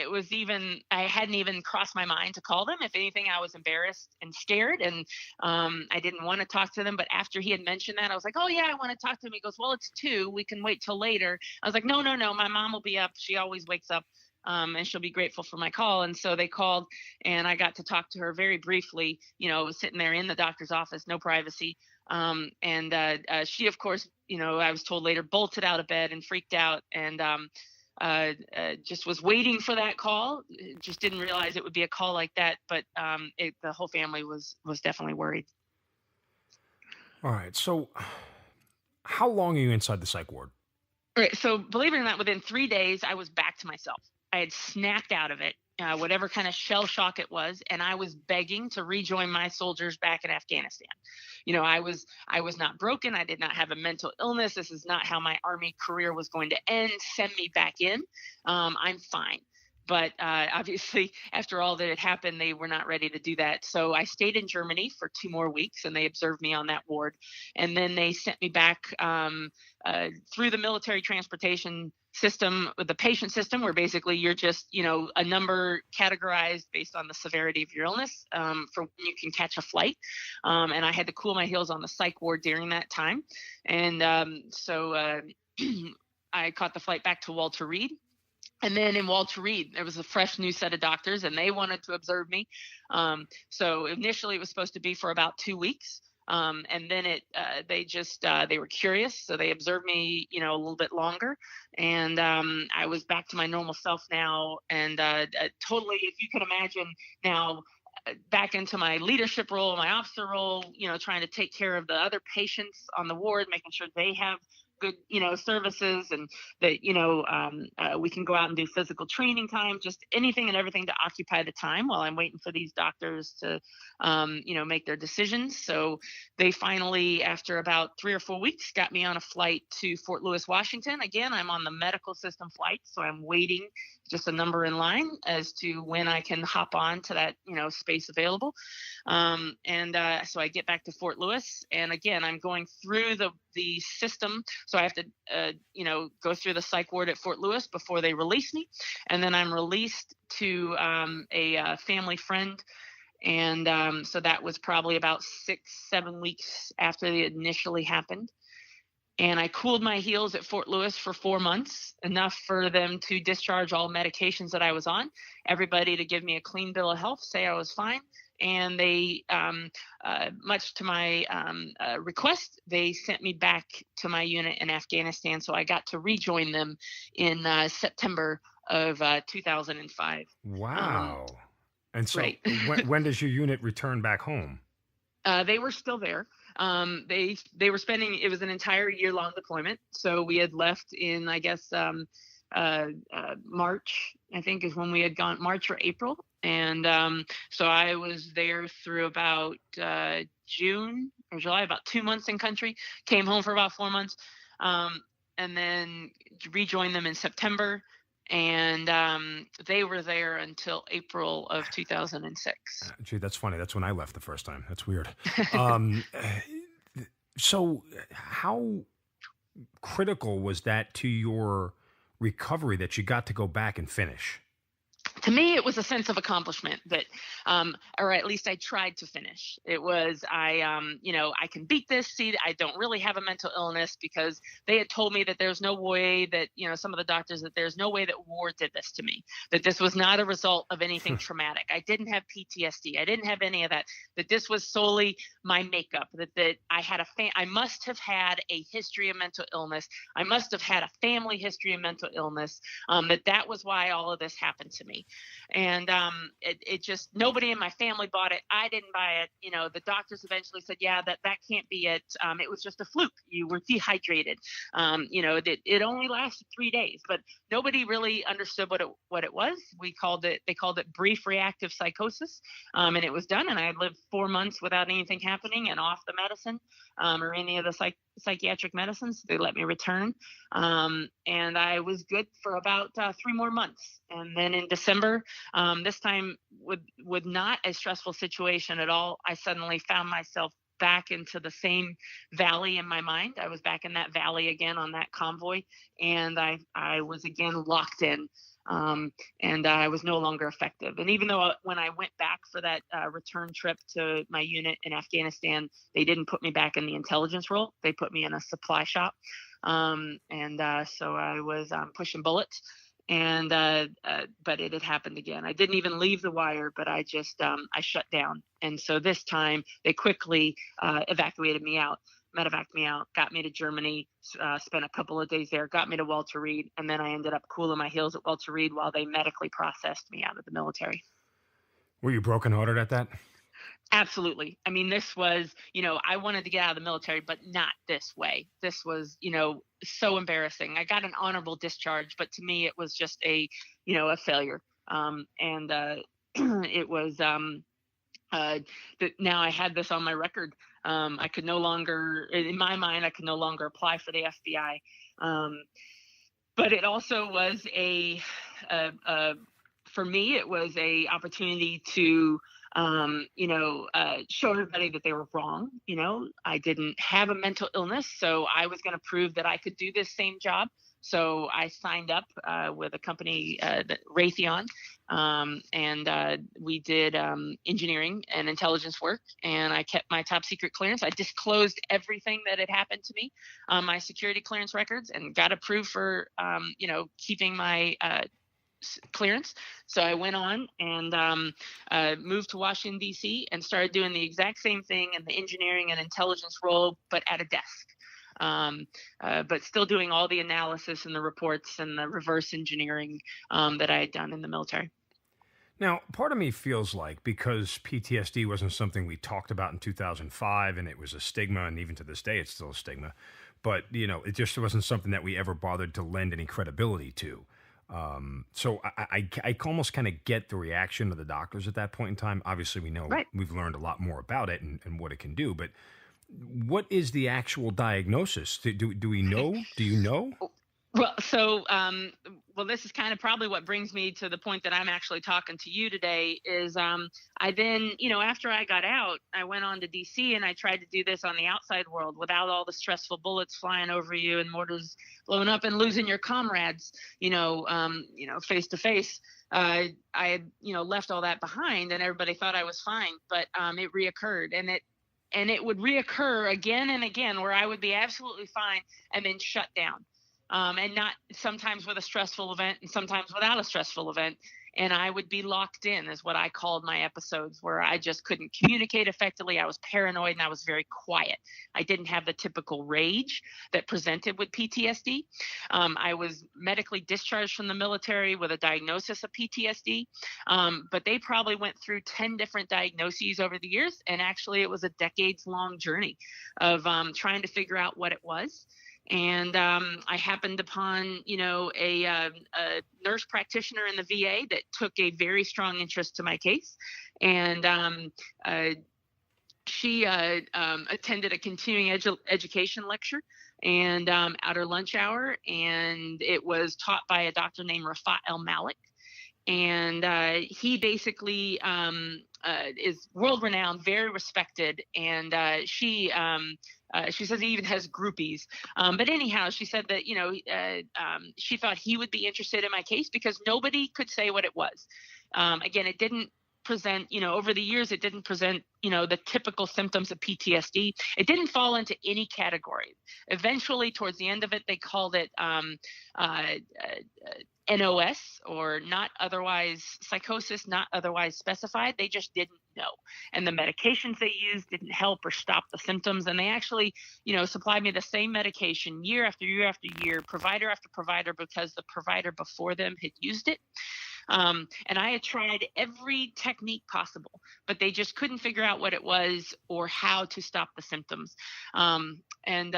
Speaker 3: I hadn't even crossed my mind to call them. If anything, I was embarrassed and scared, and I didn't want to talk to them. But after he had mentioned that, I was like, "Oh yeah, I want to talk to him." He goes, "Well, it's 2. We can wait till later." I was like, "No, no, no. My mom will be up. She always wakes up. And she'll be grateful for my call." And so they called, and I got to talk to her very briefly, sitting there in the doctor's office, no privacy. She, of course, I was told later, bolted out of bed and freaked out, and just was waiting for that call. Just didn't realize it would be a call like that. But the whole family was definitely worried.
Speaker 2: All right. So how long are you inside the psych ward?
Speaker 3: All right. So believe it or not, within 3 days, I was back to myself. I had snapped out of it, whatever kind of shell shock it was, and I was begging to rejoin my soldiers back in Afghanistan. I was not broken. I did not have a mental illness. This is not how my Army career was going to end. Send me back in. I'm fine. But obviously, after all that had happened, they were not ready to do that. So I stayed in Germany for 2 more weeks, and they observed me on that ward. And then they sent me back through the military transportation system, the patient system, where basically you're just, a number categorized based on the severity of your illness for when you can catch a flight. And I had to cool my heels on the psych ward during that time. And so I caught the flight back to Walter Reed. And then in Walter Reed, there was a fresh new set of doctors, and they wanted to observe me. So initially, it was supposed to be for about 2 weeks. And then they were curious. So they observed me, a little bit longer. And I was back to my normal self now. And totally, if you can imagine now, back into my leadership role, my officer role, trying to take care of the other patients on the ward, making sure they have good, services, and that, we can go out and do physical training time, just anything and everything to occupy the time while I'm waiting for these doctors to, make their decisions. So they finally, after about 3 or 4 weeks, got me on a flight to Fort Lewis, Washington. Again, I'm on the medical system flight, so I'm waiting just a number in line as to when I can hop on to that, space available. So I get back to Fort Lewis, and again, I'm going through the system. So I have to, go through the psych ward at Fort Lewis before they release me. And then I'm released to a family friend. And so that was probably about 6-7 weeks after it initially happened. And I cooled my heels at Fort Lewis for 4 months, enough for them to discharge all medications that I was on, everybody to give me a clean bill of health, say I was fine. And they, much to my request, they sent me back to my unit in Afghanistan. So I got to rejoin them in September of 2005.
Speaker 2: Wow. And so
Speaker 3: right.
Speaker 2: when does your unit return back home?
Speaker 3: They were still there. They were spending, it was an entire year-long deployment. So we had left in, I guess, March, I think is when we had gone, March or April. And so I was there through about June or July, about 2 months in country, came home for about 4 months, and then rejoined them in September. And they were there until April of 2006.
Speaker 2: Gee, that's funny. That's when I left the first time. That's weird. So how critical was that to your recovery that you got to go back and finish?
Speaker 3: To me, it was a sense of accomplishment that, or at least I tried to finish. It was, I can beat this. See, I don't really have a mental illness, because they had told me that there's no way that, some of the doctors, that there's no way that war did this to me, that this was not a result of anything traumatic. I didn't have PTSD. I didn't have any of that, that this was solely my makeup, that I had I must have had a history of mental illness. I must have had a family history of mental illness, that was why all of this happened to me. And it just, nobody in my family bought it. I didn't buy it. The doctors eventually said, yeah, that can't be it. It was just a fluke. You were dehydrated. It only lasted 3 days, but nobody really understood what it was. They called it brief reactive psychosis. And it was done. And I lived 4 months without anything happening and off the medicine or any of the psychiatric medicines. They let me return. And I was good for about 3 more months. And then in December, this time with not a stressful situation at all, I suddenly found myself back into the same valley in my mind. I was back in that valley again on that convoy, and I was again locked in, and I was no longer effective. And even though when I went back for that return trip to my unit in Afghanistan, they didn't put me back in the intelligence role. They put me in a supply shop. So I was pushing bullets. But it had happened again. I didn't even leave the wire, but I just, I shut down. And so this time they quickly medevacked me out, got me to Germany, spent a couple of days there, got me to Walter Reed. And then I ended up cooling my heels at Walter Reed while they medically processed me out of the military.
Speaker 2: Were you brokenhearted at that?
Speaker 3: Absolutely. I mean, this was, I wanted to get out of the military, but not this way. This was, so embarrassing. I got an honorable discharge, but to me, it was just a failure. It was, that now I had this on my record. I could no longer, in my mind, apply for the FBI. But it also was for me, it was a opportunity to, show everybody that they were wrong. I didn't have a mental illness, so I was going to prove that I could do this same job. So I signed up with a company, Raytheon, and we did engineering and intelligence work, and I kept my top secret clearance. I disclosed everything that had happened to me, my security clearance records, and got approved for, keeping my clearance. So I went on and moved to Washington, D.C. and started doing the exact same thing in the engineering and intelligence role, but at a desk. But still doing all the analysis and the reports and the reverse engineering that I had done in the military.
Speaker 2: Now, part of me feels like because PTSD wasn't something we talked about in 2005 and it was a stigma, and even to this day it's still a stigma, but it just wasn't something that we ever bothered to lend any credibility to. So I almost kind of get the reaction of the doctors at that point in time. Obviously, we know We've learned a lot more about it and what it can do, but what is the actual diagnosis? Do we know? Do you know?
Speaker 3: Well, so, this is kind of probably what brings me to the point that I'm actually talking to you today is, I then, after I got out, I went on to DC and I tried to do this on the outside world without all the stressful bullets flying over you and mortars blowing up and losing your comrades, face to face. I had, left all that behind and everybody thought I was fine, but, it reoccurred and it would reoccur again and again where I would be absolutely fine and then shut down. And not sometimes with a stressful event and sometimes without a stressful event. And I would be locked in is what I called my episodes where I just couldn't communicate effectively. I was paranoid and I was very quiet. I didn't have the typical rage that presented with PTSD. I was medically discharged from the military with a diagnosis of PTSD. But they probably went through 10 different diagnoses over the years. And actually it was a decades-long journey of trying to figure out what it was. And I happened upon, a nurse practitioner in the VA that took a very strong interest to my case. And she attended a continuing education lecture and at her lunch hour. And it was taught by a doctor named Rafat El-Malik. And he basically is world-renowned, very respected. And she says he even has groupies. But anyhow, she said that, she thought he would be interested in my case because nobody could say what it was. Again, it didn't present, over the years, it didn't present, the typical symptoms of PTSD. It didn't fall into any category. Eventually, towards the end of it, they called it NOS, or not otherwise psychosis, not otherwise specified. They just didn't know. And the medications they used didn't help or stop the symptoms. And they actually, supplied me the same medication year after year after year, provider after provider, because the provider before them had used it. And I had tried every technique possible, but they just couldn't figure out what it was or how to stop the symptoms. And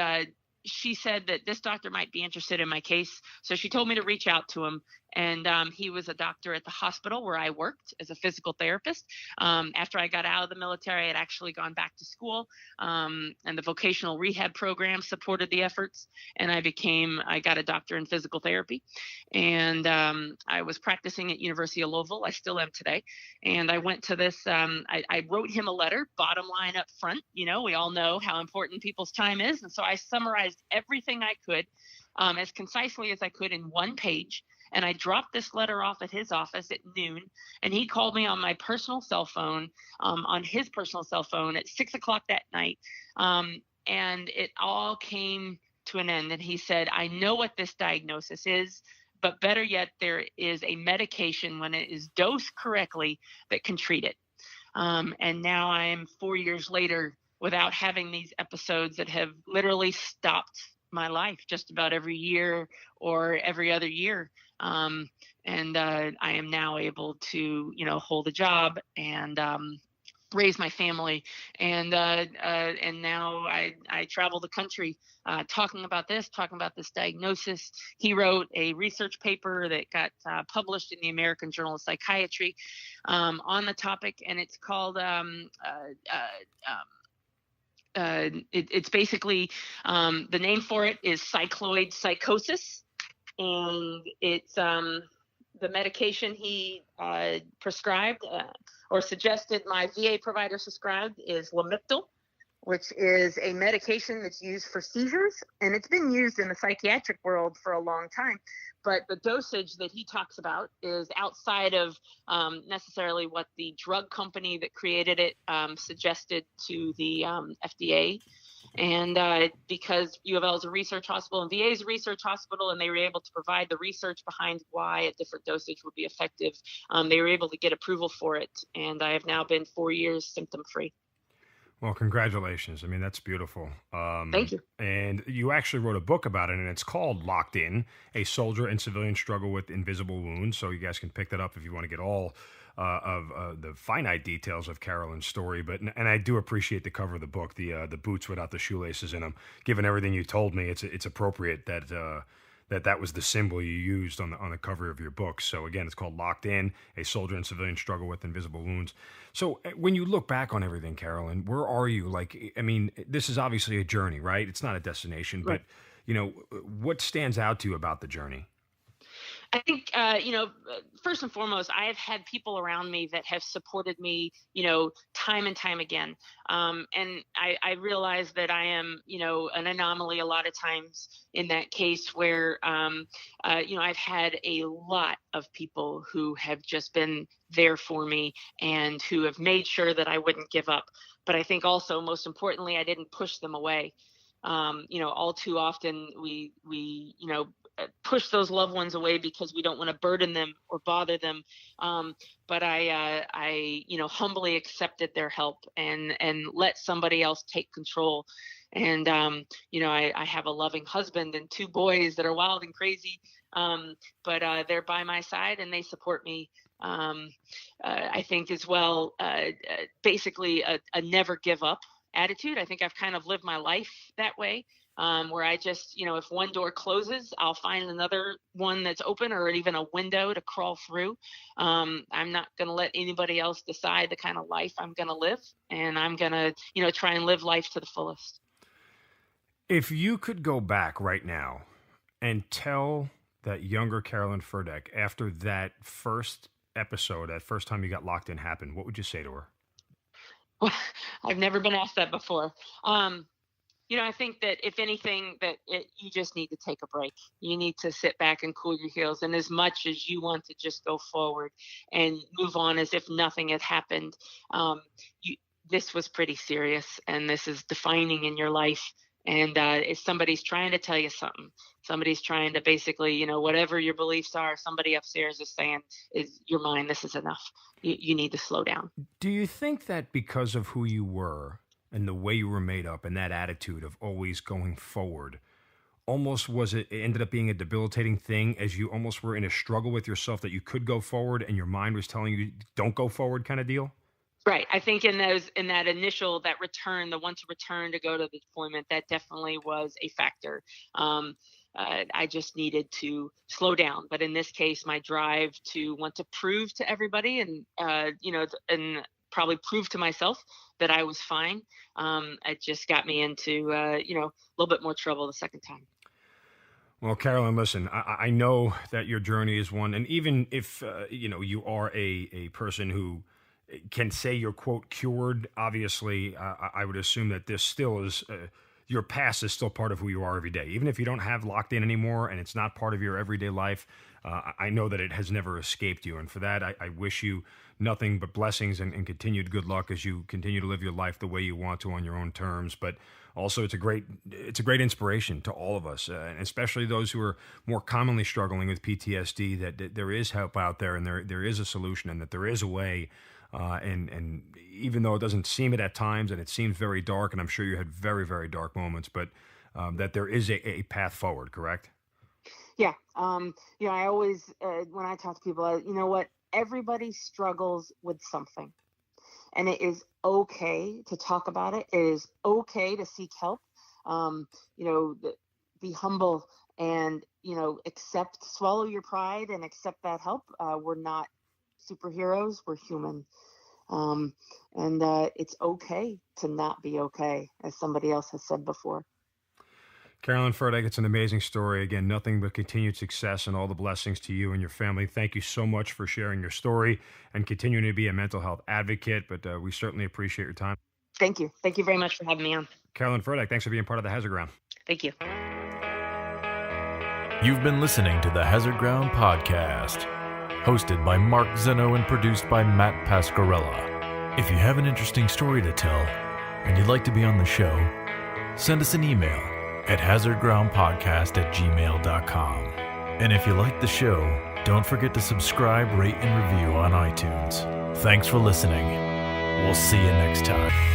Speaker 3: she said that this doctor might be interested in my case. So she told me to reach out to him. And he was a doctor at the hospital where I worked as a physical therapist. After I got out of the military, I had actually gone back to school, and the vocational rehab program supported the efforts. And I got a doctor in physical therapy. And I was practicing at University of Louisville. I still am today. And I went to this, I wrote him a letter, bottom line up front. We all know how important people's time is. And so I summarized everything I could as concisely as I could in one page. And I dropped this letter off at his office at noon, and he called me on my personal cell phone, on his personal cell phone at 6:00 that night. And it all came to an end. And he said, I know what this diagnosis is, but better yet, there is a medication when it is dosed correctly that can treat it. And now I am 4 years later without having these episodes that have literally stopped my life just about every year or every other year. And I am now able to, hold a job and raise my family. And now I travel the country talking about this diagnosis. He wrote a research paper that got published in the American Journal of Psychiatry on the topic, and it's called it's basically the name for it is cycloid psychosis, and it's the medication he prescribed or suggested my VA provider prescribed is Lamictal, which is a medication that's used for seizures, and it's been used in the psychiatric world for a long time. But the dosage that he talks about is outside of necessarily what the drug company that created it suggested to the FDA. And because U of L is a research hospital and VA is a research hospital, and they were able to provide the research behind why a different dosage would be effective, they were able to get approval for it. And I have now been 4 years symptom-free.
Speaker 2: Well, congratulations. I mean, that's beautiful.
Speaker 3: Thank you.
Speaker 2: And you actually wrote a book about it, and it's called Locked In, A Soldier and Civilian Struggle with Invisible Wounds. So you guys can pick that up if you want to get all of the finite details of Carolyn's story. And I do appreciate the cover of the book, the boots without the shoelaces in them. Given everything you told me, it's appropriate that was the symbol you used on the cover of your book. So again, it's called Locked In, A Soldier and Civilian Struggle with Invisible Wounds. So when you look back on everything, Carolyn, where are you? This is obviously a journey, right? It's not a destination,
Speaker 3: right.
Speaker 2: But what stands out to you about the journey?
Speaker 3: I think, first and foremost, I have had people around me that have supported me, time and time again. And I realize that I am, an anomaly a lot of times in that case where, I've had a lot of people who have just been there for me and who have made sure that I wouldn't give up. But I think also, most importantly, I didn't push them away. All too often we push those loved ones away because we don't want to burden them or bother them. But I humbly accepted their help and let somebody else take control. And, I have a loving husband and 2 boys that are wild and crazy. But they're by my side and they support me. I think as well, basically a never give up attitude. I think I've kind of lived my life that way. Where I just, if one door closes, I'll find another one that's open or even a window to crawl through. I'm not going to let anybody else decide the kind of life I'm going to live. And I'm going to, try and live life to the fullest.
Speaker 2: If you could go back right now and tell that younger Carolyn Furdek after that first episode, that first time you got locked in happened, what would you say to her?
Speaker 3: Well, I've never been asked that before. I think that if anything, you just need to take a break. You need to sit back and cool your heels. And as much as you want to just go forward and move on as if nothing had happened, this was pretty serious, and this is defining in your life. And if somebody's trying to tell you something, somebody's trying to basically, whatever your beliefs are, somebody upstairs is saying, is your mind, this is enough. You need to slow down.
Speaker 2: Do you think that because of who you were and the way you were made up and that attitude of always going forward, almost it ended up being a debilitating thing as you almost were in a struggle with yourself that you could go forward and your mind was telling you don't go forward kind of deal?
Speaker 3: Right. I think in that initial, that return, the one to return to go to the deployment, that definitely was a factor. I just needed to slow down. But in this case, my drive to want to prove to everybody and probably prove to myself that I was fine, it just got me into, a little bit more trouble the second time.
Speaker 2: Well, Carolyn, listen, I know that your journey is one, and even if, you are a person who can say you're, quote, cured, obviously, I would assume that this still is, your past is still part of who you are every day. Even if you don't have locked in anymore and it's not part of your everyday life, I know that it has never escaped you. And for that, I wish you nothing but blessings and continued good luck as you continue to live your life the way you want to on your own terms. But also, it's a great inspiration to all of us, and especially those who are more commonly struggling with PTSD, that there is help out there and there is a solution and that there is a way. And even though it doesn't seem it at times and it seems very dark, and I'm sure you had very, very dark moments, but that there is a path forward, correct?
Speaker 3: Yeah. I always, when I talk to people, you know what, everybody struggles with something. And it is okay to talk about it. It is okay to seek help. Be humble and, swallow your pride and accept that help. We're not superheroes. We're human. And it's okay to not be okay, as somebody else has said before.
Speaker 2: Carolyn Furdek, it's an amazing story. Again, nothing but continued success and all the blessings to you and your family. Thank you so much for sharing your story and continuing to be a mental health advocate, but we certainly appreciate your time.
Speaker 3: Thank you. Thank you very much for having me on.
Speaker 2: Carolyn Furdek, thanks for being part of the Hazard Ground.
Speaker 3: Thank you.
Speaker 1: You've been listening to the Hazard Ground Podcast, hosted by Mark Zeno and produced by Matt Pasquarella. If you have an interesting story to tell and you'd like to be on the show, send us an email at hazardgroundpodcast@gmail.com. And if you like the show, don't forget to subscribe, rate, and review on iTunes. Thanks for listening. We'll see you next time.